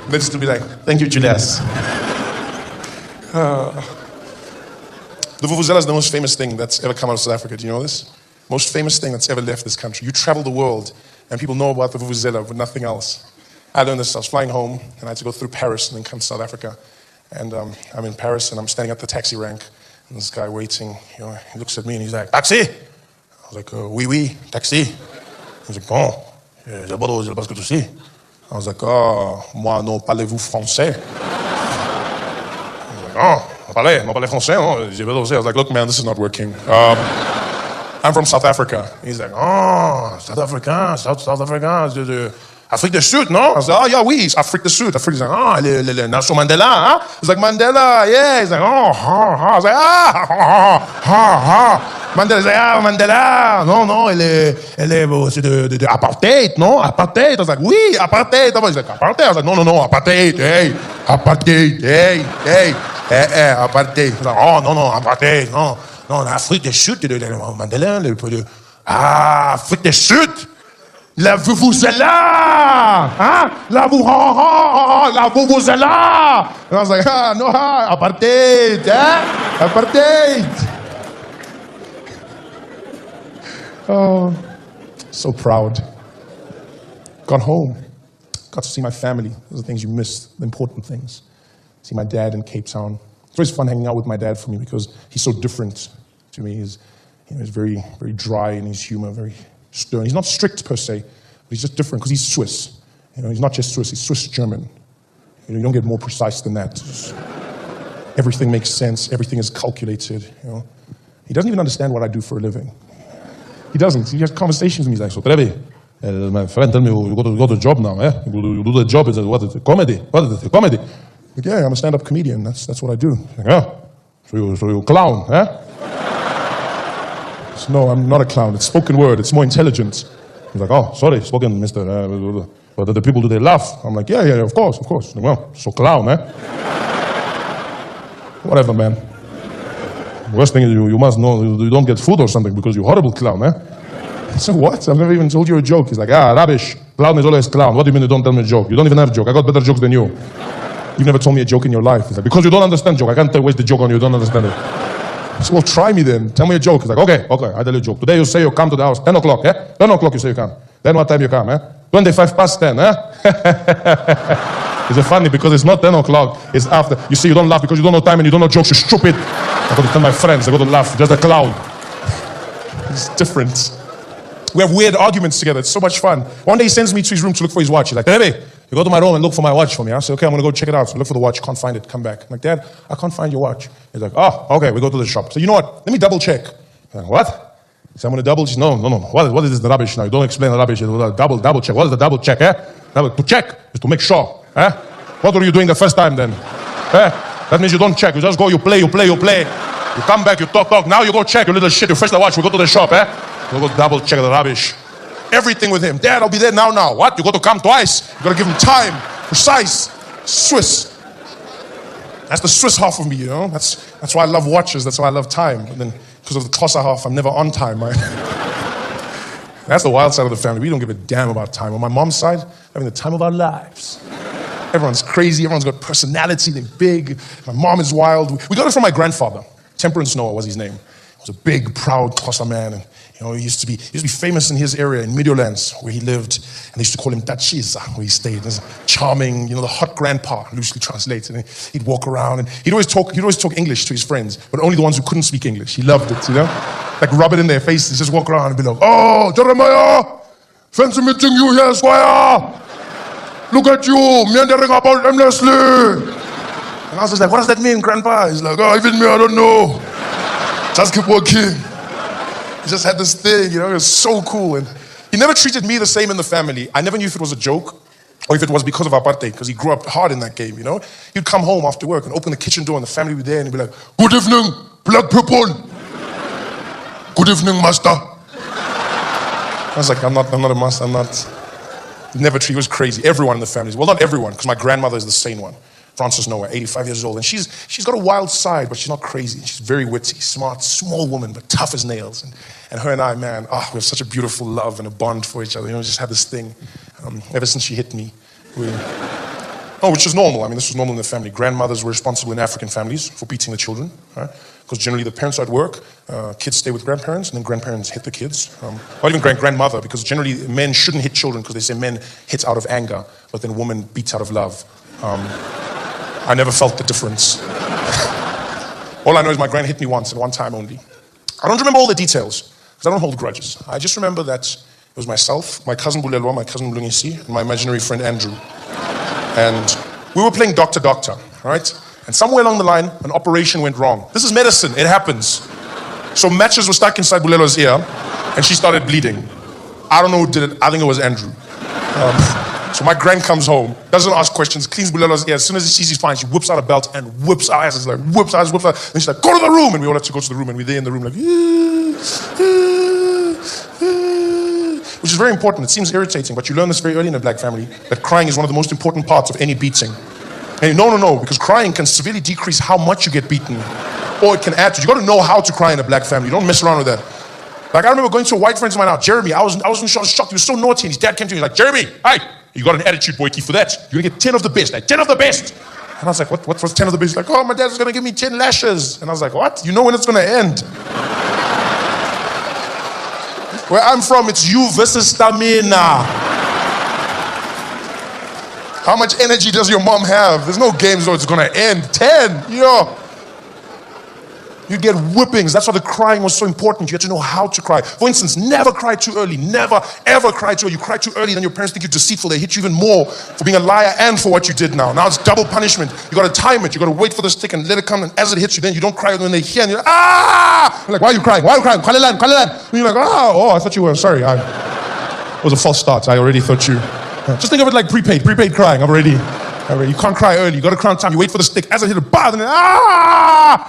Let's just be like, thank you, Julius. The vuvuzela is the most famous thing that's ever come out of South Africa. Do you know this? Most famous thing that's ever left this country. You travel the world, and people know about the vuvuzela, but nothing else. I learned this. I was flying home, and I had to go through Paris and then come to South Africa. And I'm in Paris, and I'm standing at the taxi rank, and this guy waiting, he looks at me, and he's like, taxi? I was like, oui, taxi. He's like, bon, je parce que tu sais. I was like, moi, non parlez-vous français? He's like, non parlez français, non? I was like, look, man, this is not working. I'm from South Africa. He's like, South Africa, Afrique du Sud, no? I was like, yeah, oui, it's Afrique du Sud. He's like, le Nelson Mandela, huh? I was like, Mandela, yeah. He's like, I was like, Mandela, Mandela, non, c'est de apartheid, non? Apartheid. I was like, oui, apartheid. He's like, apartheid. I was like, no, apartheid, hey, apartheid, hey, apartheid. I was like, oh, non, apartheid, non, l'Afrique du Sud, Mandela, Afrique du Sud. La vuvuzela, hein? La vuvuzela. And I was like, no, apartheid, apartheid. Oh, so proud. Got home, got to see my family. Those are the things you miss, the important things. See my dad in Cape Town. It's always fun hanging out with my dad for me because he's so different to me. He's very, very dry in his humor, very stern. He's not strict per se, but he's just different because he's Swiss. He's not just Swiss, he's Swiss-German. You don't get more precise than that. Everything makes sense, everything is calculated. He doesn't even understand what I do for a living. He doesn't. He has conversations with me. He's like, so Trevi, my friend, tell me, you go to job now, eh? You do the job, is it comedy? What is it, comedy? Like, yeah, I'm a stand-up comedian. That's what I do. Like, yeah. So you're a clown, eh? So, no, I'm not a clown. It's spoken word. It's more intelligent. He's like, oh, sorry, spoken, mister. But the people, do they laugh? I'm like, yeah, of course. Well, so clown, eh? Whatever, man. Worst thing is you must know you don't get food or something because you're a horrible clown, eh? So what? I've never even told you a joke. He's like, rubbish. Clown is always clown. What do you mean you don't tell me a joke? You don't even have a joke. I got better jokes than you. You've never told me a joke in your life. He's like, because you don't understand joke. I can't waste the joke on you. You don't understand it. So, well, try me then. Tell me a joke. He's like, okay, I tell you a joke. Today you say you come to the house, 10 o'clock, eh? 10 o'clock you say you come. Then what time you come, eh? 25 past 10, eh? It's funny because it's not 10 o'clock, it's after. You see, you don't laugh because you don't know time and you don't know jokes, you're stupid. I go to tell my friends, I go to laugh, just a clown. It's different. We have weird arguments together, it's so much fun. One day he sends me to his room to look for his watch. He's like, Debbie, you go to my room and look for my watch for me. I say, okay, I'm gonna go check it out. So I look for the watch, can't find it, come back. I'm like, Dad, I can't find your watch. He's like, oh, okay, we go to the shop. So you know what, let me double check. I'm like, what? So I'm gonna double check. No. What is this rubbish now? You don't explain the rubbish. Double check. What is the double check, eh? To check is to make sure, eh? What were you doing the first time then? Eh? That means you don't check. You just go, you play. You come back, you talk. Now you go check, you little shit. You fetch the watch, we go to the shop, eh? You go double check the rubbish. Everything with him. Dad, I'll be there now. What? You got to come twice. You got to give him time. Precise. Swiss. That's the Swiss half of me, you know? That's why I love watches. That's why I love time. And then because of the Xhosa half, I'm never on time. Right? That's the wild side of the family. We don't give a damn about time. On my mom's side, having the time of our lives. Everyone's crazy. Everyone's got personality. They're big. My mom is wild. We got it from my grandfather. Temperance Noah was his name. He was a big, proud Xhosa man. And, he used to be famous in his area in Meadowlands where he lived. And they used to call him Tachiza, where he stayed. This charming, the hot grandpa, loosely translated. And he'd walk around and he'd always talk English to his friends, but only the ones who couldn't speak English. He loved it, Like rub it in their faces, just walk around and be like, oh, Jeremiah, fancy meeting you here, Squire. Look at you, meandering about aimlessly. And I was just like, what does that mean, Grandpa? He's like, oh, even me, I don't know. Just keep working. He just had this thing, it was so cool. And he never treated me the same in the family. I never knew if it was a joke or if it was because of apartheid, because he grew up hard in that game, He'd come home after work and open the kitchen door and the family would be there and he'd be like, good evening, black people. Good evening, master. I was like, I'm not a master, Never treated, he was crazy. Everyone in the family, well, not everyone, because my grandmother is the sane one. Frances Noah, 85 years old. And she's got a wild side, but she's not crazy. She's very witty, smart, small woman, but tough as nails. And her and I, man, we have such a beautiful love and a bond for each other. We just have this thing. Ever since she hit me. Which is normal. This was normal in the family. Grandmothers were responsible in African families for beating the children. Right? Because generally the parents are at work, kids stay with grandparents, and then grandparents hit the kids. Or even grandmother, because generally men shouldn't hit children because they say men hit out of anger, but then women beat out of love. I never felt the difference. All I know is my grand hit me once, and one time only. I don't remember all the details, because I don't hold grudges. I just remember that it was myself, my cousin Bulelwa, my cousin Mlungisi, and my imaginary friend Andrew. And we were playing Doctor, all right? And somewhere along the line, an operation went wrong. This is medicine, it happens. So matches were stuck inside Bulelwa's ear, and she started bleeding. I don't know who did it, I think it was Andrew. So my grand comes home, doesn't ask questions, cleans Bulela's ear. As soon as she sees he's fine, she whips out a belt and whips our asses, like whips out. Then she's like, go to the room, and we all have to go to the room, and we're there in the room like, which is very important. It seems irritating, but you learn this very early in a black family, that crying is one of the most important parts of any beating. And no, because crying can severely decrease how much you get beaten, or it can add to it. You got to know how to cry in a black family. You don't mess around with that. Like, I remember going to a white friend's of mine out, Jeremy. I was shocked. He was so naughty, and his dad came to me like, Jeremy, hey, you got an attitude, boyki, for that. You're gonna get 10 of the best, like 10 of the best. And I was like, what's 10 of the best? He's like, oh, my dad's gonna give me 10 lashes. And I was like, what? You know when it's gonna end? Where I'm from, it's you versus stamina. How much energy does your mom have? There's no games where it's gonna end. 10, yo. You get whippings. That's why the crying was so important. You had to know how to cry. For instance, never cry too early. Never, ever cry too early. You cry too early, then your parents think you're deceitful. They hit you even more for being a liar and for what you did now. Now it's double punishment. You got to time it. You got to wait for the stick and let it come. And as it hits you, then you don't cry when they hear. And you're like, ah! You're like, why are you crying? Why are you crying? Kalelan. And you're like, oh, I thought you were. Sorry. It was a false start. I already thought you. Just think of it like prepaid crying. You can't cry early. You got to cry on time. You wait for the stick. As I hit a bar, then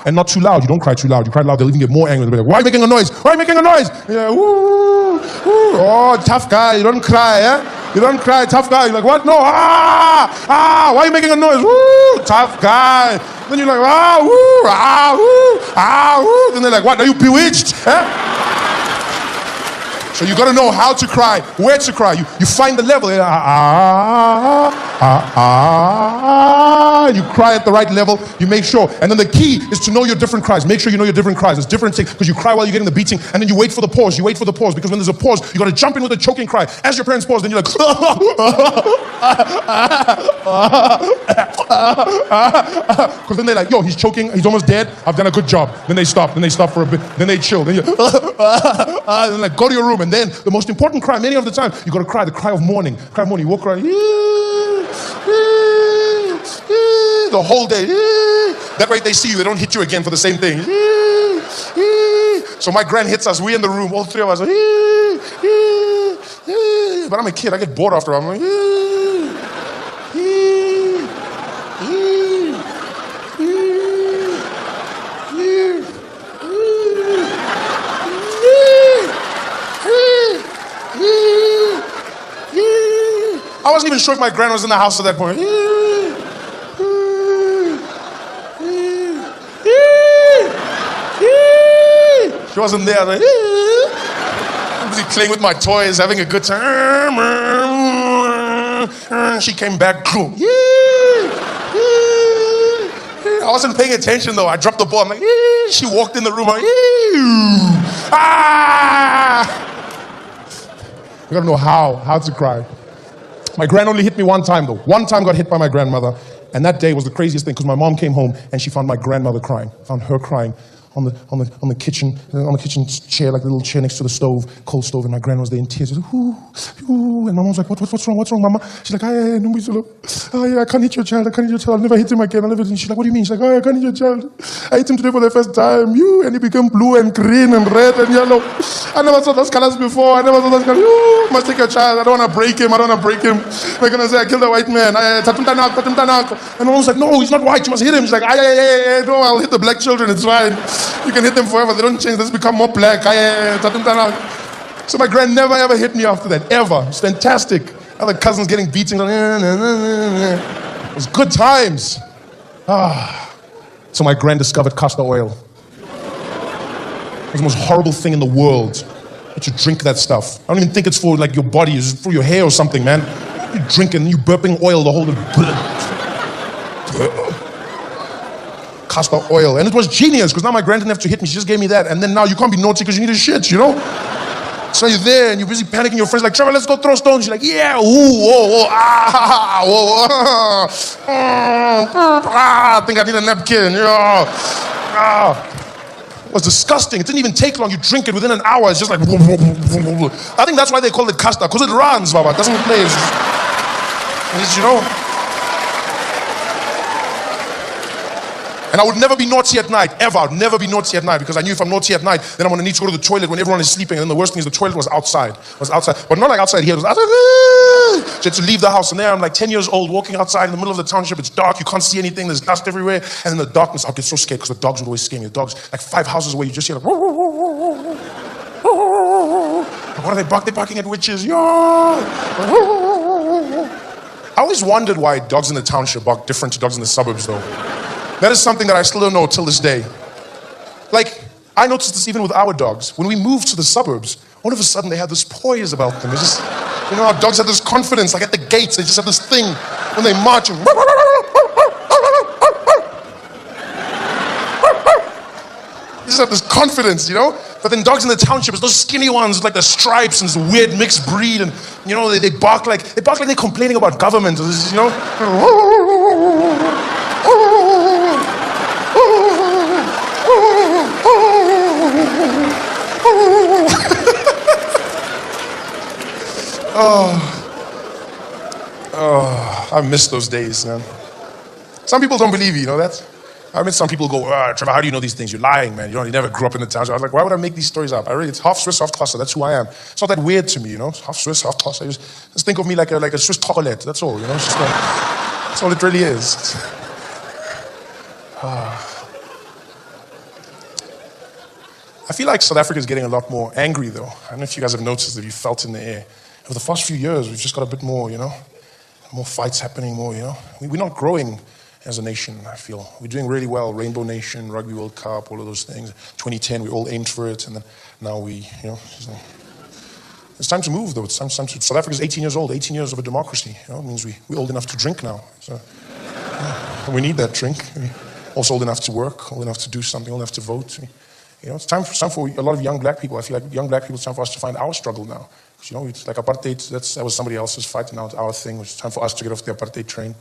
and not too loud. You don't cry too loud. You cry loud, they'll even get more angry. They'll be like, why are you making a noise? Why are you making a noise? And you're like, ooh, oh, tough guy. You don't cry, eh? You don't cry, tough guy. You're like, what? No, why are you making a noise? Woo, tough guy. Then you're like, Then they're like, what? Are you bewitched? Eh? So you got to know how to cry, where to cry. You find the level. You cry at the right level. You make sure. And then the key is to know your different cries. Make sure you know your different cries. There's different things because you cry while you're getting the beating, and then you wait for the pause. You wait for the pause because when there's a pause, you got to jump in with a choking cry. As your parents pause, then you're like, because then they're like, yo, he's choking. He's almost dead. I've done a good job. Then they stop. Then they stop for a bit. Then they chill. Then you then like go to your room. And then the most important cry, many of the time, you got to cry the cry of mourning. Cry of mourning. You walk around the whole day. That way they see you. They don't hit you again for the same thing. So my grand hits us. We in the room, all three of us. But I'm a kid. I get bored after. I'm like. I wasn't even sure if my grand was in the house at that point. She wasn't there. Like, I'm busy playing with my toys, having a good time. She came back. I wasn't paying attention though. I dropped the ball. I'm like, she walked in the room. I'm like, you gotta know how to cry. My grand only hit me one time though. One time got hit by my grandmother, and that day was the craziest thing because my mom came home and she found my grandmother crying. Found her crying on the kitchen chair, like the little chair next to the stove, cold stove, and my grandma was there in tears. She was like, ooh, and my mom was like, what's wrong, mama? She's like, I can't hit your child, I'll never hit him again, And she's like, what do you mean? She's like, I can't hit your child. I hit him today for the first time, and he became blue and green and red and yellow. I never saw those colors before, must take your child, I don't want to break him. They're going to say, I killed a white man, and my mom's like, no, he's not white, you must hit him. She's like, no, I'll hit the black children, it's fine. You can hit them forever. They don't change. They just become more black. So my grand never ever hit me after that. Ever. It's fantastic. Other cousins getting beaten. It was good times. So my grand discovered castor oil. It was the most horrible thing in the world. That you drink that stuff. I don't even think it's for like your body. It's for your hair or something, man. You drink it and you burping oil the whole castor oil. And it was genius because now my grand didn't have to hit me. She just gave me that. And then now you can't be naughty because you need a shit, you know? So you're there and you're busy panicking. Your friend's like, Trevor, let's go throw stones. You're like, yeah, I think I need a napkin. It was disgusting. It didn't even take long. You drink it within an hour. It's just like, I think that's why they call it castor, because it runs, Baba. It doesn't play. It's, you know. And I would never be naughty at night, ever. I would never be naughty at night because I knew if I'm naughty at night, then I'm going to need to go to the toilet when everyone is sleeping. And then the worst thing is the toilet was outside. But not like outside here. It was outside. She had to leave the house. And there I'm like 10 years old, walking outside in the middle of the township. It's dark. You can't see anything. There's dust everywhere. And in the darkness, I'll get so scared because the dogs would always scare me. The dogs, like 5 houses away, you just hear like, what are they barking? They're barking at witches. Yeah. I always wondered why dogs in the township bark different to dogs in the suburbs, though. That is something that I still don't know till this day. Like, I noticed this even with our dogs. When we moved to the suburbs, all of a sudden they had this poise about them. It's just, you know, our dogs have this confidence. Like at the gates, they just have this thing when they march. And they just have this confidence, you know? But then dogs in the township, it's those skinny ones with like the stripes and this weird mixed breed. And, you know, they bark like they're complaining about government. You know? I miss those days, man. Some people don't believe you know that? I mean, some people go, Trevor, how do you know these things? You're lying, man. You never grew up in the town. So I was like, why would I make these stories up? It's half Swiss, half Xhosa. That's who I am. It's not that weird to me, you know? It's half Swiss, half Xhosa. Just think of me like a Swiss chocolate. That's all, you know? It's just that's all it really is. I feel like South Africa is getting a lot more angry, though. I don't know if you guys have noticed, if you felt in the air. Over the past few years, we've just got a bit more, you know? More fights happening, more, you know? We're not growing as a nation, I feel. We're doing really well. Rainbow Nation, Rugby World Cup, all of those things. 2010, we all aimed for it, and then now we, you know... It's time to move, though. It's time to... South Africa's 18 years old, 18 years of a democracy. You know, it means we're old enough to drink now. So we need that drink. We're also old enough to work, old enough to do something, old enough to vote. You know, it's time for a lot of young black people. I feel like young black people, it's time for us to find our struggle now. You know, it's like apartheid, that was somebody else's fight, and now it's our thing. It's time for us to get off the apartheid train.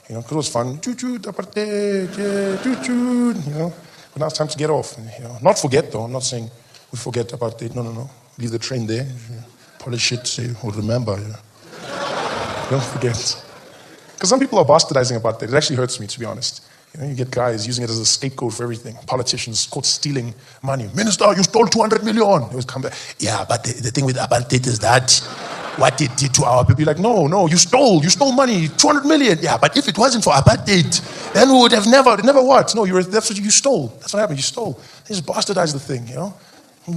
You know, because it was fun. Choo-choo, apartheid, yeah, choo-choo. You know, but now it's time to get off. You know, not forget, though. I'm not saying we forget apartheid. No. Leave the train there. Polish it, say, or remember. Yeah. Don't forget. Because some people are bastardizing apartheid. It actually hurts me, to be honest. You know, you get guys using it as a scapegoat for everything. Politicians caught stealing money. Minister, you stole 200 million. They always come back. Yeah, but the thing with apartheid is that what it did to our people. You're like, no, you stole money, 200 million. Yeah, but if it wasn't for apartheid, then we would have never what? No, that's what you stole. That's what happened. You stole. They just bastardized the thing, you know.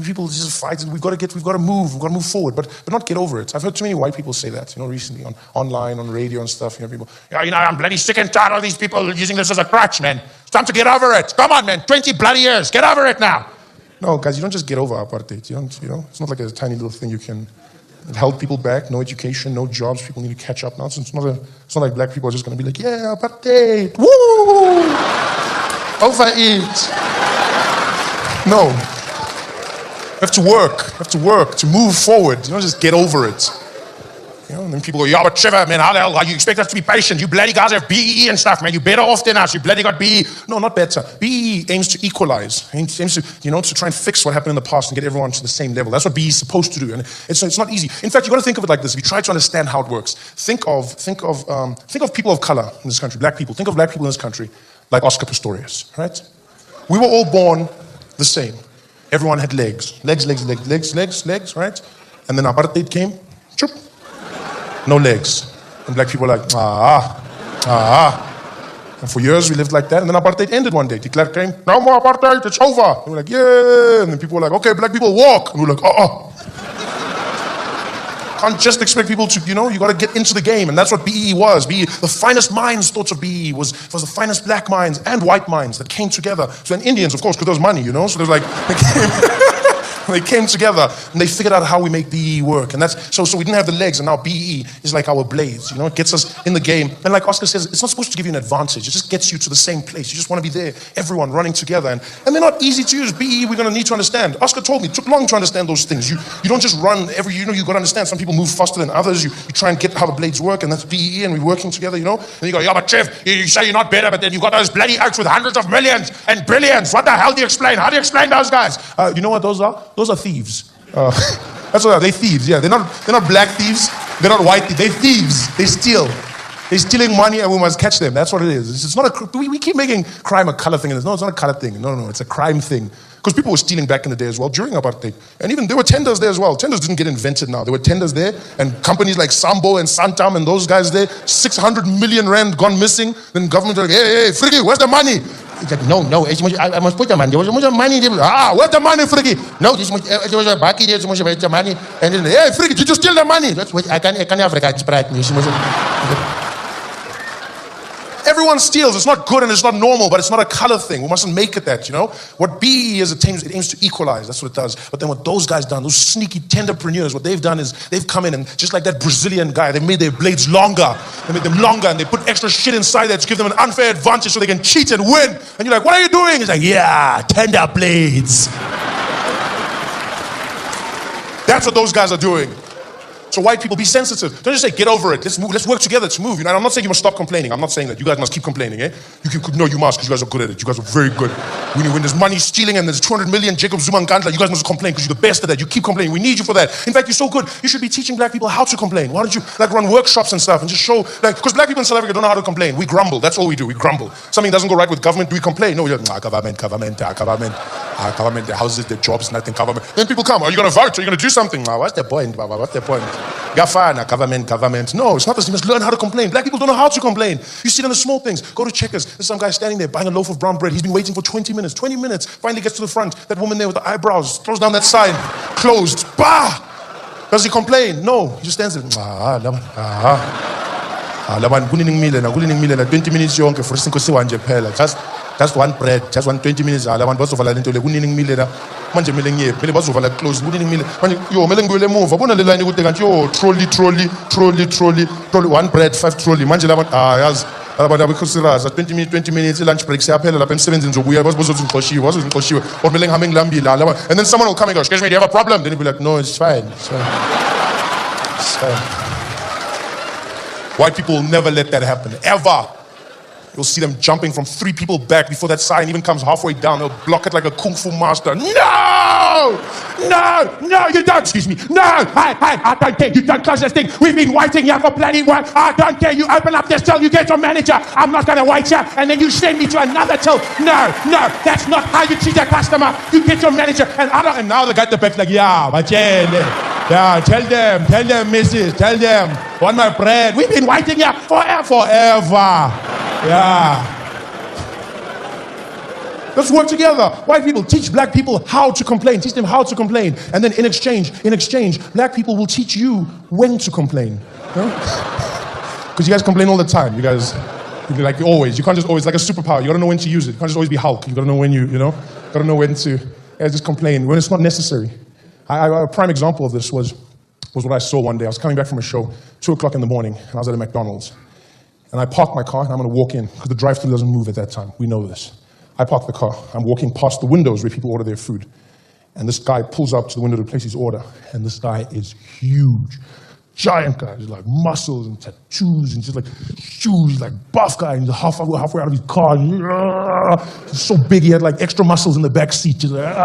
People just fight. We've got to move forward, but not get over it. I've heard too many white people say that, you know, recently online, on radio and stuff. You know, people, I'm bloody sick and tired of these people using this as a crutch, man. It's time to get over it. Come on, man. 20 bloody years. Get over it now. No, guys, you don't just get over apartheid. You know, it's not like a tiny little thing you can. It held people back. No education, no jobs. People need to catch up now. So it's not like black people are just going to be like, yeah, apartheid. Woo! Over it. No. You have to work to move forward. You don't just get over it. You know, and then people go, yeah, but Trevor, man, how the hell, you expect us to be patient? You bloody guys have BEE and stuff, man. You're better off than us. You bloody got BEE. No, not better. BEE aims to equalize. Aims to, to try and fix what happened in the past and get everyone to the same level. That's what BEE is supposed to do. And it's not easy. In fact, you got to think of it like this. If you try to understand how it works, think of people of color in this country, black people. Think of black people in this country like Oscar Pistorius, right? We were all born the same. Everyone had legs, right? And then apartheid came, choop, no legs. And black people were like, And for years we lived like that, and then apartheid ended one day. De Klerk came, no more apartheid, it's over. And we're like, yeah. And then people were like, okay, black people walk. And we're like, Can't just expect people to, you got to get into the game. And that's what BEE was. BEE, the finest minds thoughts of BEE was the finest black minds and white minds that came together. So then Indians, of course, because there was money, So there's like, they came together and they figured out how we make BEE work. And that's, so we didn't have the legs, and now BEE is like our blades, It gets us in the game. And like Oscar says, it's not supposed to give you an advantage. It just gets you to the same place. You just want to be there, everyone running together. And they're not easy to use. BEE, we're going to need to understand. Oscar told me, it took long to understand those things. You don't just run you've got to understand. Some people move faster than others. You try and get how the blades work, and that's BEE, and we're working together, And you go, yeah, but Trev, you say you're not better, but then you got those bloody oaks with hundreds of millions and billions. What the hell do you explain? How do you explain those guys? You know what those are? Those are thieves. That's what they are. They're thieves. Yeah, they're not black thieves. They're not white thieves. They're thieves. They steal. They're stealing money and we must catch them. That's what it is. It's not we keep making crime a color thing. No, it's not a color thing. No, it's a crime thing. Because people were stealing back in the day as well, during apartheid. And even there were tenders there as well. Tenders didn't get invented now. There were tenders there, and companies like Sambo and Santam and those guys there, 600 million rand gone missing. Then government were like, hey, Friki, where's the money? He's like, no, I must put the money. There was money. Where's the money, Friki? No, there was a baki, there was the money. And then, hey, Friki, did you steal the money? That's what I can't have a Everyone steals. It's not good and it's not normal, but it's not a color thing. We mustn't make it that, you know? What BE is, it aims to equalize. That's what it does. But then what those guys done, those sneaky tenderpreneurs, what they've done is they've come in and just like that Brazilian guy, they made their blades longer. They made them longer and they put extra shit inside there to give them an unfair advantage so they can cheat and win. And you're like, what are you doing? He's like, yeah, tender blades. That's what those guys are doing. So white people, be sensitive. Don't just say, get over it. Let's move. Let's work together to move. You know, and I'm not saying you must stop complaining. I'm not saying that. You guys must keep complaining, eh? No, you must, because you guys are good at it. You guys are very good. When there's money stealing and there's 200 million Jacob Zuma and Nkandla, you guys must complain because you're the best at that. You keep complaining. We need you for that. In fact, you're so good. You should be teaching black people how to complain. Why don't you run workshops and stuff and just show, because black people in South Africa don't know how to complain. We grumble. That's all we do. We grumble. Something doesn't go right with government, do we complain? No, we're like, government. Government, the houses, the jobs, nothing, government. Then people come, are you going to vote? Are you going to do something? What's the point, Baba? What's the point? Government. No, it's not this. You must learn how to complain. Black people don't know how to complain. You see it in the small things. Go to Checkers. There's some guy standing there buying a loaf of brown bread. He's been waiting for 20 minutes. 20 minutes. Finally gets to the front. That woman there with the eyebrows throws down that sign. Closed. Bah! Does he complain? No. He just stands there. 20 minutes yonke for sinko phela. Just one bread, just 20 minutes. Manje mele ngiye mele bazovala close kunini mile manje yo mele ngibuyele emuva bona le line kude kanti yo trolley one bread 5 trolley manje labantu yazi abantu abekhosiraza 20 minutes lunch break siyaphela lapha emsebenzini zobuya bazozinqoshiwe or mele ngihambe ngilambile la and then someone will come and go, excuse me, do you have a problem? Then he'll be like, no, it's fine. White people will never let that happen ever. You'll see them jumping from 3 people back before that sign even comes halfway down. They'll block it like a kung fu master. No, you don't. Excuse me. No, I don't care. You don't close this thing. We've been waiting here for bloody work. I don't care. You open up this till, you get your manager. I'm not going to wait here. And then you send me to another till. No, that's not how you treat a customer. You get your manager. And now the guy at the back's like, yeah, tell them, missus, tell them. Want my bread. We've been waiting here forever. Yeah. Let's work together. White people teach black people how to complain. Teach them how to complain. And then in exchange, black people will teach you when to complain. Because you guys complain all the time. You guys, like always. You can't just always, like a superpower. You gotta know when to use it. You can't just always be Hulk. You gotta know when gotta know when to just complain when it's not necessary. A prime example of this was what I saw one day. I was coming back from a show, 2 o'clock in the morning, and I was at a McDonald's. And I parked my car, and I'm going to walk in, because the drive-thru doesn't move at that time. We know this. I parked the car. I'm walking past the windows where people order their food. And this guy pulls up to the window to place his order. And this guy is huge. Giant guy. He's like muscles and tattoos and just like shoes, like buff guy. And he's halfway out of his car. He's so big, he had like extra muscles in the back seat. Just like,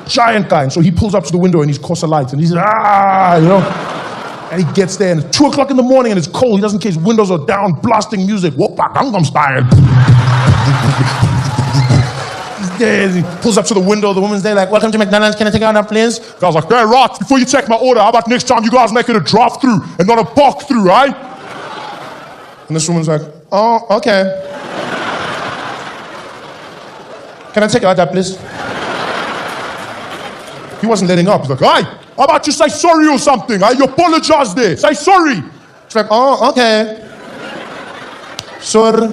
giant guy. And so he pulls up to the window and he's Xhosa lights. And he's And he gets there and it's 2 o'clock in the morning and it's cold. He doesn't care. His windows are down, blasting music. Whoopah, Gangnam Style. He pulls up to the window. The woman's there like, welcome to McDonald's. Can I take out that, please? The guy's like, hey, Rock, before you take my order, how about next time you guys make it a drive-through and not a park-through, right? And this woman's like, oh, okay. Can I take out that, please? He wasn't letting up. He's like, hey, how about you say sorry or something? You apologize there. Say sorry. She's like, oh, okay. Sorry.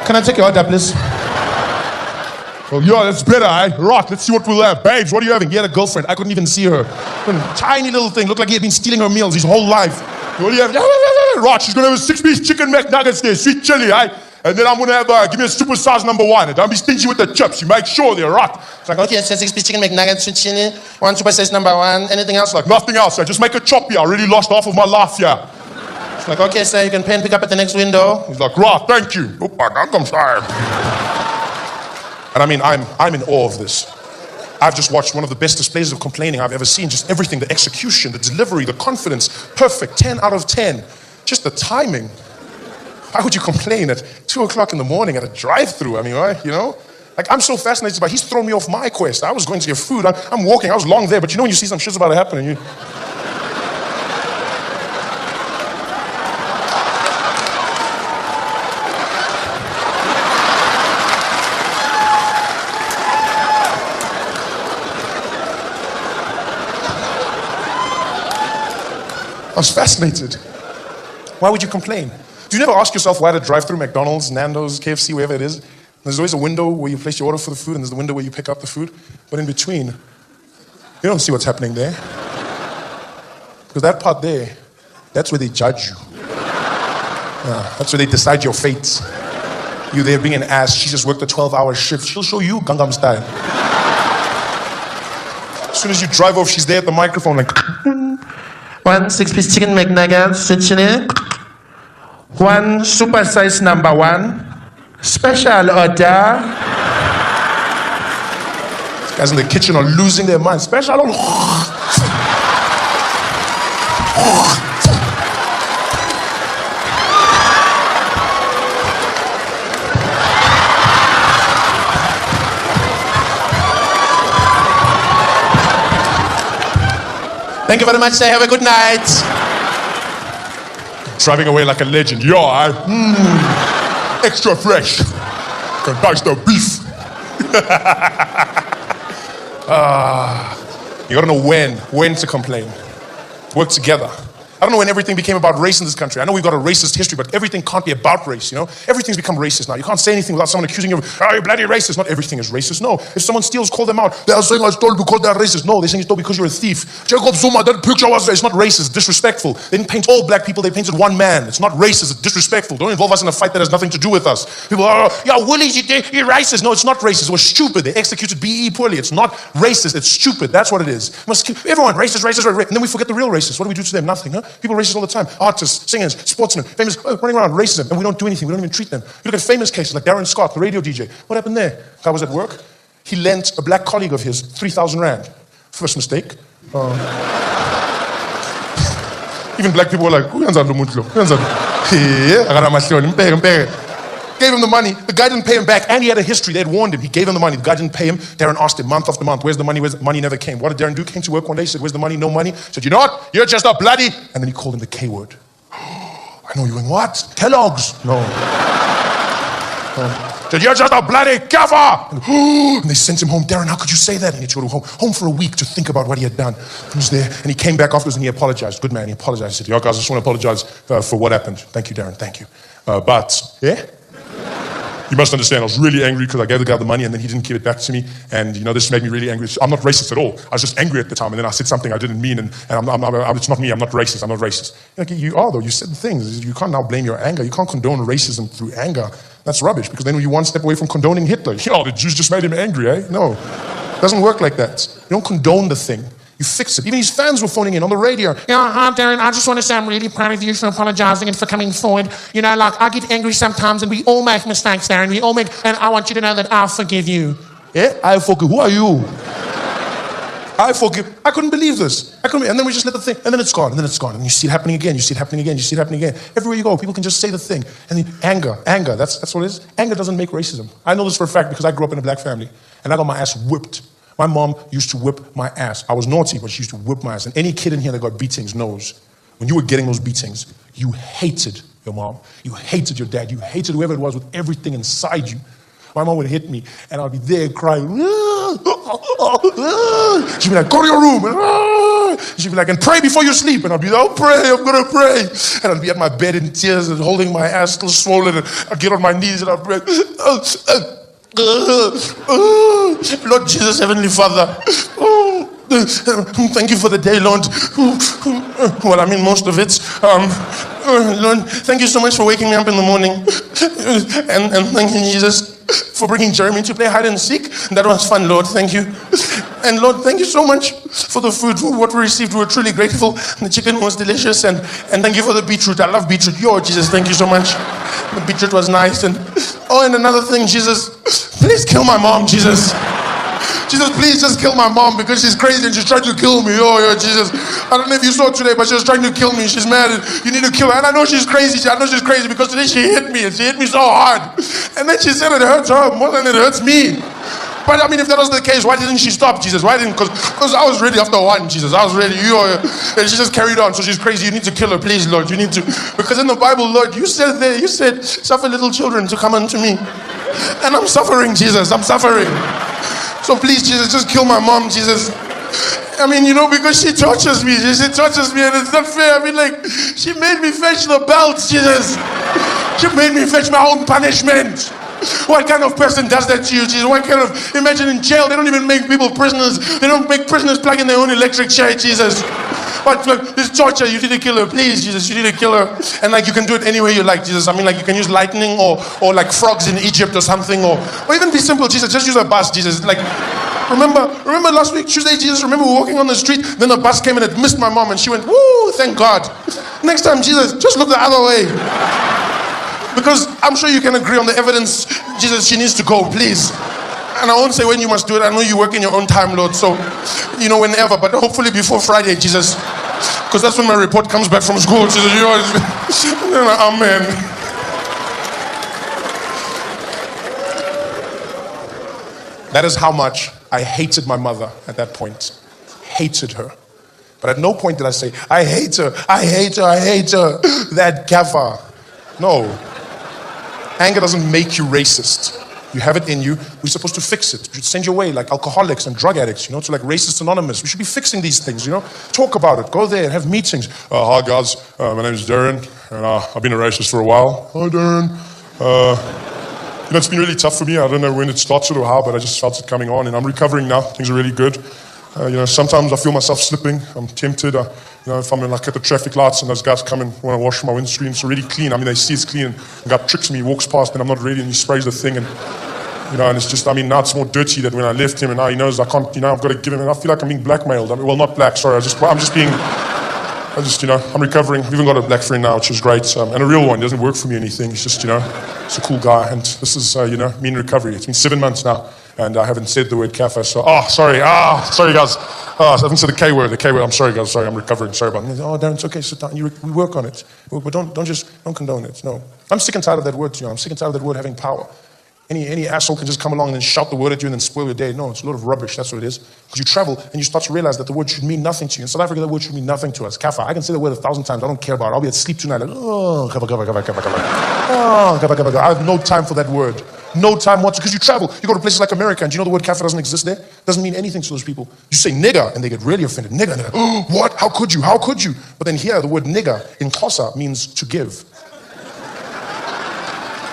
Can I take your order, please? Oh, yeah, that's better, eh? Rock, let's see what we'll have. Babes, what are you having? He had a girlfriend. I couldn't even see her. Tiny little thing. Looked like he had been stealing her meals his whole life. What do you have? Rock, she's going to have a 6-piece chicken McNuggets there. Sweet chili, eh? And then I'm going to have, give me a super size number 1. And don't be stingy with the chips. You make sure they're right. It's like, okay, so 6-piece chicken McNuggets, sweet chili, 1 super size number 1. Anything else? Like, nothing else. I just make a chop here. I already lost half of my life here. It's like, okay, sir, you can pay and pick up at the next window. He's like, right, thank you. And I mean, I'm in awe of this. I've just watched one of the best displays of complaining I've ever seen. Just everything, the execution, the delivery, the confidence, perfect, 10 out of 10. Just the timing. Why would you complain at 2 o'clock in the morning at a drive-thru? I mean, why, you know? Like, I'm so fascinated by, he's thrown me off my quest. I was going to get food. I'm walking, I was long there, but you know when you see some shit's about to happen and you... I was fascinated. Why would you complain? Do you never ask yourself why the drive-thru McDonald's, Nando's, KFC, wherever it is, there's always a window where you place your order for the food and there's the window where you pick up the food, but in between, you don't see what's happening there. Because that part there, that's where they judge you. That's where they decide your fate. You there being an ass, she just worked a 12-hour shift, she'll show you Gangnam Style. As soon as you drive off, she's there at the microphone like... 1 6-piece chicken McNuggets, chili. 1 super size number 1. Special order. These guys in the kitchen are losing their minds. Special order. Thank you very much, sir. Have a good night. Driving away like a legend. Yeah, extra fresh. Can taste the beef. You gotta know when to complain. Work together. I don't know when everything became about race in this country. I know we've got a racist history, but everything can't be about race, you know? Everything's become racist now. You can't say anything without someone accusing you of, oh, you're bloody racist. Not everything is racist. No. If someone steals, call them out. They are saying I stole because they're racist. No, they're saying you stole because you're a thief. Jacob Zuma, that picture was, it's not racist, it's disrespectful. They didn't paint all black people, they painted one man. It's not racist, it's disrespectful. Don't involve us in a fight that has nothing to do with us. People are, yeah, Woolies, you're racist. No, it's not racist. It was stupid. They executed BE poorly. It's not racist, it's stupid. That's what it is. Everyone, racist, racist, racist. And then we forget the real racists. What do we do to them? Nothing, huh? People are racist all the time. Artists, singers, sportsmen, famous, running around, racism, and we don't do anything. We don't even treat them. You look at famous cases like Darren Scott, the radio DJ. What happened there? Guy was at work. He lent a black colleague of his 3,000 rand. First mistake. Even black people were like, gave him the money. The guy didn't pay him back, and he had a history. They had warned him. He gave him the money. The guy didn't pay him. Darren asked him month after month, where's the money? Where's the money? Never came. What did Darren do? Came to work one day, said, where's the money? No money. Said, you know what? You're just a bloody... And then he called him the K word. I know you're going, what? Kellogg's? No. Said, you're just a bloody gaffer! And they sent him home. Darren, how could you say that? And he had to go home for a week to think about what he had done. He was there, and he came back afterwards and he apologized. Good man, he apologized. He said, yo guys, I just want to apologize for what happened. Thank you, Darren, thank you. But, yeah? You must understand, I was really angry because I gave the guy the money and then he didn't give it back to me. And you know, this made me really angry. I'm not racist at all. I was just angry at the time and then I said something I didn't mean and it's not me, I'm not racist, I'm not racist. You are though, you said the things. You can't now blame your anger. You can't condone racism through anger. That's rubbish because then you're one step away from condoning Hitler. Oh, the Jews just made him angry, eh? No, it doesn't work like that. You don't condone the thing. You fix it. Even his fans were phoning in on the radio. Yeah, Darren, I just want to say I'm really proud of you for apologizing and for coming forward. You know, like, I get angry sometimes and we all make mistakes, Darren. We all make, and I want you to know that I forgive you. Yeah? I forgive. Who are you? I forgive. I couldn't believe this. And then we just let the thing, and then it's gone, and then it's gone. And you see it happening again, you see it happening again, you see it happening again. Everywhere you go, people can just say the thing. And then anger, that's what it is. Anger doesn't make racism. I know this for a fact because I grew up in a black family, and I got my ass whipped. My mom used to whip my ass. I was naughty, but she used to whip my ass. And any kid in here that got beatings knows, when you were getting those beatings, you hated your mom. You hated your dad. You hated whoever it was with everything inside you. My mom would hit me, and I'd be there crying. She'd be like, go to your room. She'd be like, and pray before you sleep. And I'd be like, I'll pray, I'm going to pray. And I'd be at my bed in tears and holding my ass still swollen. And I'd get on my knees and I'd pray. Lord Jesus, Heavenly Father, thank you for the day, Lord. Well, I mean, most of it. Lord, thank you so much for waking me up in the morning. And thank you, Jesus, for bringing Jeremy to play hide and seek. That was fun, Lord. Thank you. And Lord, thank you so much for the food, for what we received. We were truly grateful. The chicken was delicious. And thank you for the beetroot. I love beetroot. Yo, Jesus, thank you so much. The beetroot was nice. And another thing, Jesus, please kill my mom, Jesus. Jesus, please just kill my mom because she's crazy and she's trying to kill me. Oh, yeah, Jesus. I don't know if you saw today, but she was trying to kill me. She's mad. You need to kill her. And I know she's crazy. I know she's crazy because today she hit me and she hit me so hard. And then she said it hurts her more than it hurts me. But I mean, if that was the case, why didn't she stop, Jesus? Why didn't? Because I was ready after one, Jesus. I was ready. And she just carried on. So she's crazy. You need to kill her, please, Lord. You need to. Because in the Bible, Lord, you said there, you said, suffer little children to come unto me. And I'm suffering, Jesus. I'm suffering. So please, Jesus, just kill my mom, Jesus. I mean, because she tortures me. She tortures me and it's not fair. I mean, like, she made me fetch the belt, Jesus. She made me fetch my own punishment. What kind of person does that to you, Jesus? What kind of, imagine in jail, they don't even make people prisoners. They don't make prisoners plug in their own electric chair, Jesus. But look, this torture, you need to kill her. Please, Jesus, you need to kill her. And like, you can do it any way you like, Jesus. I mean, like, you can use lightning or like frogs in Egypt or something, or even be simple, Jesus. Just use a bus, Jesus. Like, remember last week, Tuesday, Jesus, remember we were walking on the street, then a bus came and it missed my mom and she went, woo, thank God. Next time, Jesus, just look the other way. Because I'm sure you can agree on the evidence, Jesus, she needs to go, please. And I won't say when you must do it. I know you work in your own time, Lord, so, whenever, but hopefully before Friday, Jesus. Because that's when my report comes back from school, Jesus. Amen. That is how much I hated my mother at that point. Hated her. But at no point did I say, I hate her, I hate her, I hate her. That kafir. No. Anger doesn't make you racist. You have it in you. We're supposed to fix it. You send your way like alcoholics and drug addicts, to like Racist Anonymous. We should be fixing these things, Talk about it. Go there and have meetings. Hi guys, my name is Darren, and I've been a racist for a while. Hi Darren. It's been really tough for me. I don't know when it started or how, but I just felt it coming on, and I'm recovering now. Things are really good. Sometimes I feel myself slipping. I'm tempted. If I'm at the traffic lights and those guys come and want to wash my windscreen, it's already clean. I mean, they see it's clean, and the guy tricks me, he walks past, and I'm not ready, and he sprays the thing, and and it's just, now it's more dirty than when I left him, and now he knows I can't, I've got to give him, and I feel like I'm being blackmailed. Well, not black, sorry, I'm recovering. I've even got a black friend now, which is great, and a real one. He doesn't work for me or anything. He's just, he's a cool guy, and this is, me in recovery. It's been 7 months now, and I haven't said the word kafir, so, sorry guys. I haven't said the K word. I'm sorry guys, sorry, I'm recovering, sorry about it. Oh, Darren, it's okay, sit down, we work on it. But don't condone it, no. I'm sick and tired of that word, I'm sick and tired of that word having power. Any asshole can just come along and then shout the word at you and then spoil your day. No, it's a lot of rubbish, that's what it is. Because you travel and you start to realize that the word should mean nothing to you. In South Africa, the word should mean nothing to us. Kafir, I can say the word 1,000 times, I don't care about it. I'll be asleep tonight, like, I have no time for that word. No time whatsoever, because you travel. You go to places like America, and do you know the word kafir doesn't exist there? Doesn't mean anything to those people. You say nigger, and they get really offended. Nigger, and they're like, oh, what? How could you? How could you? But then here, the word nigger in Xhosa means to give.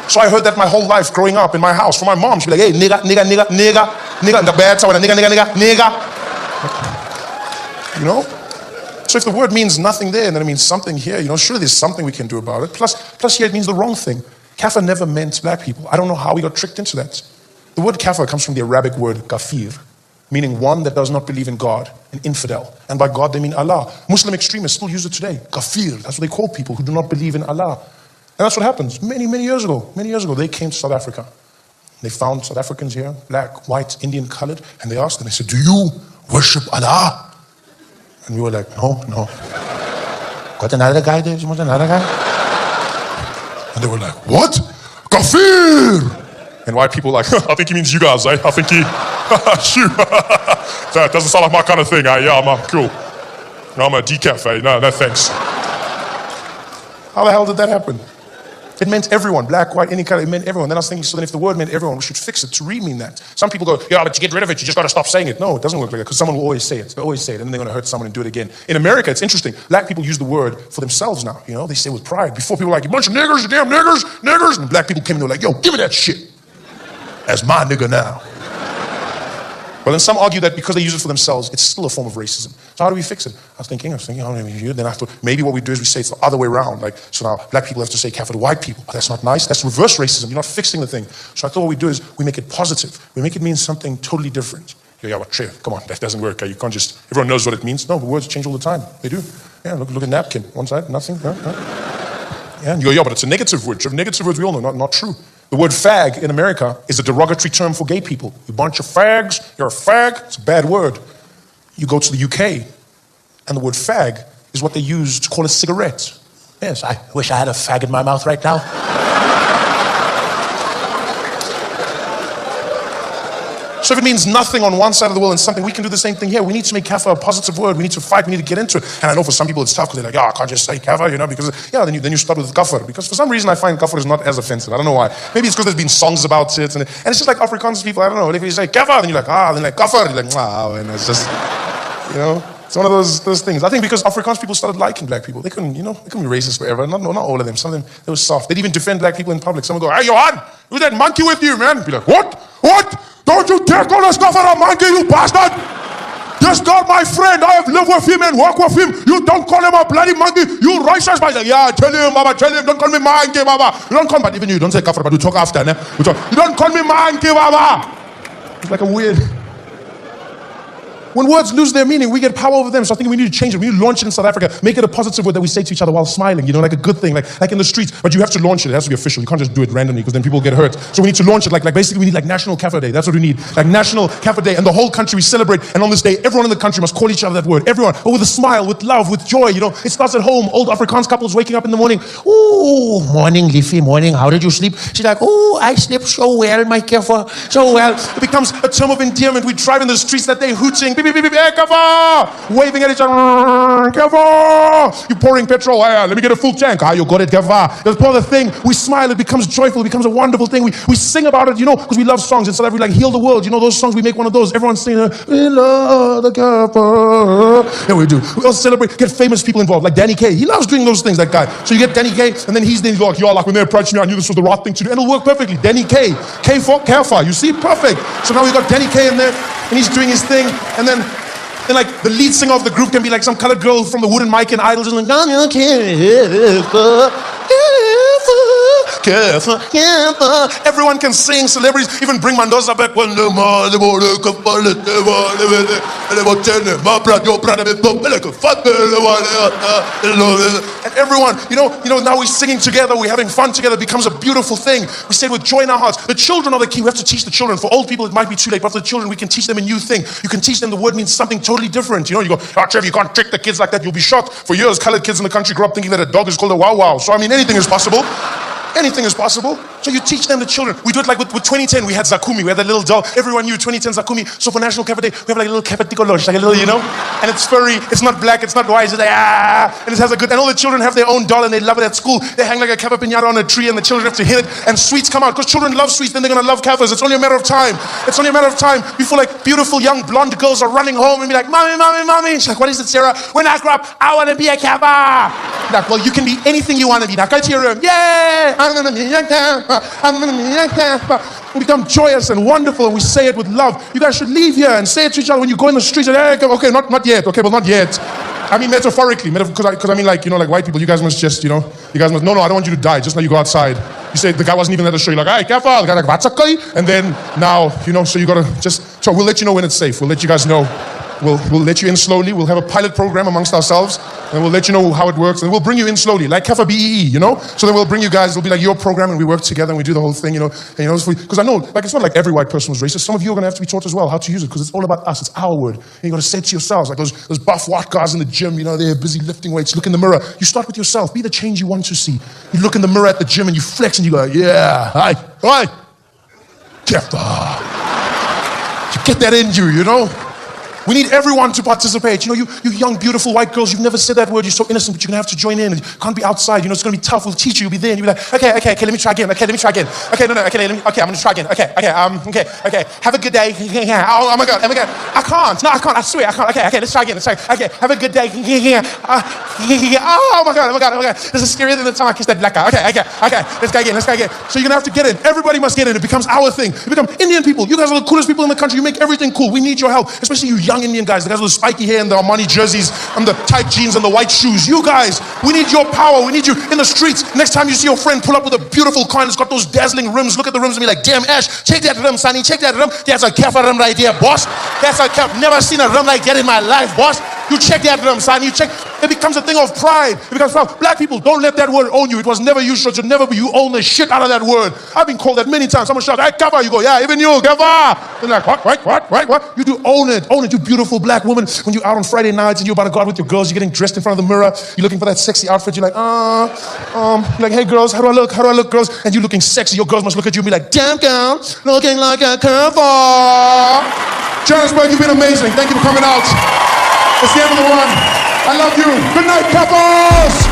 So I heard that my whole life growing up in my house from my mom. She'd be like, hey, nigger, nigger, nigger, nigger, nigger, the bad side, nigger, nigger, nigger, nigger. So if the word means nothing there, and then it means something here, surely there's something we can do about it. Plus here it means the wrong thing. Kafir never meant black people. I don't know how we got tricked into that. The word kafir comes from the Arabic word kafir, meaning one that does not believe in God, an infidel. And by God, they mean Allah. Muslim extremists still use it today. Kafir, that's what they call people who do not believe in Allah. And that's what happens. Many years ago, they came to South Africa. They found South Africans here, black, white, Indian, colored, and they asked them, they said, do you worship Allah? And we were like, no. Got another guy there? You want another guy? And they were like, what? Kafir! And white people like, I think he means you guys, eh? I think he, shoot. That doesn't sound like my kind of thing, eh? Yeah, I'm cool. No, I'm a decaf, eh? No, thanks. How the hell did that happen? It meant everyone, black, white, any color, it meant everyone. Then I was thinking, so then if the word meant everyone, we should fix it to re-mean that. Some people go, yeah, but to get rid of it, you just got to stop saying it. No, it doesn't work like that, because someone will always say it. They always say it, and then they're going to hurt someone and do it again. In America, it's interesting. Black people use the word for themselves now. They say it with pride. Before, people were like, you bunch of niggers, you damn niggers. And black people came and they were like, yo, give me that shit. That's my nigger now. But then some argue that because they use it for themselves, it's still a form of racism. So how do we fix it? I was thinking, then I thought, maybe what we do is we say it's the other way around. Like, so now black people have to say kafir to white people. But that's not nice. That's reverse racism. You're not fixing the thing. So I thought what we do is we make it positive. We make it mean something totally different. Yeah, but Trev, come on, that doesn't work. You can't just, everyone knows what it means. No, the words change all the time. They do. Yeah, look at napkin. One side, nothing. Yeah, and you go, yeah, but it's a negative word. Negative words we all know, not true. The word fag in America is a derogatory term for gay people. You bunch of fags, you're a fag, it's a bad word. You go to the UK, and the word fag is what they use to call a cigarette. Yes, I wish I had a fag in my mouth right now. So if it means nothing on one side of the world and something, we can do the same thing here. We need to make kafir a positive word. We need to fight. We need to get into it. And I know for some people it's tough because they're like, I can't just say kafir, because, then you start with kafir. Because for some reason I find kafir is not as offensive. I don't know why. Maybe it's because there's been songs about it. And it's just like Afrikaans people, I don't know. If you say kafir, then you're like, then like kafir. You're like, and it's just, it's one of those things. I think because Afrikaans people started liking black people. They couldn't be racist forever. Not all of them. Some of them, they were soft. They'd even defend black people in public. Some would go, hey, Johan, who's that monkey with you, man? Be like, what? Don't you dare call us kafir a monkey, you bastard! This God, my friend, I have lived with him and worked with him. You don't call him a bloody monkey. You racist. Like, yeah, tell him, Baba, don't call me monkey, Baba. You don't call, but even you don't say kafir, but we talk after, ne? You don't call me monkey, Baba. It's like a weird... When words lose their meaning, we get power over them. So I think we need to change it. We need to launch it in South Africa. Make it a positive word that we say to each other while smiling, like a good thing, like in the streets. But you have to launch it. It has to be official. You can't just do it randomly because then people get hurt. So we need to launch it. Like basically we need like National Kafir Day. That's what we need. Like National Kafir Day. And the whole country we celebrate. And on this day, everyone in the country must call each other that word. Everyone. But with a smile, with love, with joy. It starts at home. Old Afrikaans couples waking up in the morning. Ooh, morning, Liffy, morning. How did you sleep? She's like, ooh, I slept so well, my Kafir. So well. It becomes a term of endearment. We drive in the streets that day hooting. Beep, beep, beep, beep, hey, Kafir! Waving at each other, Kafir! You pouring petrol, let me get a full tank. You got it, Kafir. That's part of the thing. We smile, it becomes joyful, it becomes a wonderful thing. We sing about it, because we love songs. Instead of we like heal the world, those songs, we make one of those. Everyone's singing, we love the Kafir. Yeah, we do. We also celebrate, get famous people involved, like Danny Kaye. He loves doing those things, that guy. So you get Danny Kaye, and then he's like, like when they approached me, I knew this was the right thing to do. And it'll work perfectly. Danny Kaye. K for Kafir. You see? Perfect. So now we got Danny Kaye in there, and he's doing his thing, and then like the lead singer of the group can be like some colored girl from the Wooden Mic and Idols, and like, everyone can sing. Celebrities even bring Mandoza back. And everyone, now we're singing together, we're having fun together. It becomes a beautiful thing. We say it with joy in our hearts. The children are the key. We have to teach the children. For old people, it might be too late, but for the children, we can teach them a new thing. You can teach them the word means something totally different. You go, Trev, you can't trick the kids like that. You'll be shocked. For years, colored kids in the country grew up thinking that a dog is called a wow wow. So anything is possible. Anything is possible. So you teach them, the children. We do it like with 2010, we had Zakumi. We had that little doll. Everyone knew 2010 Zakumi. So for National Kafir Day, we have like a little Kapatikolosh, like a little, and it's furry. It's not black, it's not white. It's like, and it has a good, and all the children have their own doll and they love it at school. They hang like a Kafir piñata on a tree and the children have to hit it and sweets come out. Because children love sweets, then they're going to love Kafirs. It's only a matter of time. It's only a matter of time before like beautiful young blonde girls are running home and be like, Mommy, Mommy, Mommy. She's like, what is it, Sarah? When I grow up, I want to be a Kafir. Like, well, you can be anything you want to be. Now go to your room. Yay! I'm going to be a Kafir. We become joyous and wonderful, and we say it with love. You guys should leave here and say it to each other when you go in the streets. And, hey, okay, not yet. Okay, well, not yet. I mean metaphorically, because I mean like white people. You guys must just, no, I don't want you to die. Just now you go outside. You say the guy wasn't even at the show. You're like, hey, Kafir. The guy like, what's a guy? And then now, so you gotta so we'll let you know when it's safe. We'll let you guys know. We'll let you in slowly. We'll have a pilot program amongst ourselves, and we'll let you know how it works. And we'll bring you in slowly, like Kafir BEE, So then we'll bring you guys. It'll be like your program, and we work together, and we do the whole thing, Because I know, like, it's not like every white person was racist. Some of you are going to have to be taught as well how to use it, because it's all about us. It's our word. And you got to say it to yourselves, like those buff white guys in the gym. They're busy lifting weights. Look in the mirror. You start with yourself. Be the change you want to see. You look in the mirror at the gym, and you flex, and you go, yeah, hi, Kafir. You get that in you, We need everyone to participate. You young, beautiful white girls, you've never said that word. You're so innocent, but you're going to have to join in. You can't be outside. It's going to be tough. We'll teach you. You'll be there. And you'll be like, okay, let me try again. Okay, let me try again. Okay, no, okay, I'm going to try again. Okay. Have a good day. Oh my God. I can't. No, I can't. I swear, I can't. Okay, let's try again. Okay, have a good day. Oh my God. This is scarier than the time I kissed that black guy. Okay, let's go again. So you're going to have to get in. Everybody must get in. It becomes our thing. We become Indian people. You guys are the coolest people in the country. You make everything cool. We need your help, especially you young Indian guys, the guys with the spiky hair and the Armani jerseys and the tight jeans and the white shoes. You guys, we need your power. We need you in the streets. Next time you see your friend pull up with a beautiful car and it's got those dazzling rims, look at the rims and be like, damn, Ash, check that rim, Sonny, check that rim. That's a Kafir rim right there, boss. That's a Kafir. Never seen a rim like that in my life, boss. You check that son. You check. It becomes a thing of pride. It becomes proud. Black people, don't let that word own you. It was never you, should never be. You own the shit out of that word. I've been called that many times. Someone shouts, "Hey, Kava," you go, "Yeah, even you, Kava." They're like, what? You do own it. Own it, you beautiful black woman. When you're out on Friday nights and you're about to go out with your girls, you're getting dressed in front of the mirror. You're looking for that sexy outfit. You're like, you're like, "Hey, girls, how do I look? How do I look, girls?" And you're looking sexy. Your girls must look at you and be like, "Damn, girl, looking like a curveball." Johannesburg, you've been amazing. Thank you for coming out. It's the end of the run. I love you. Good night, couples.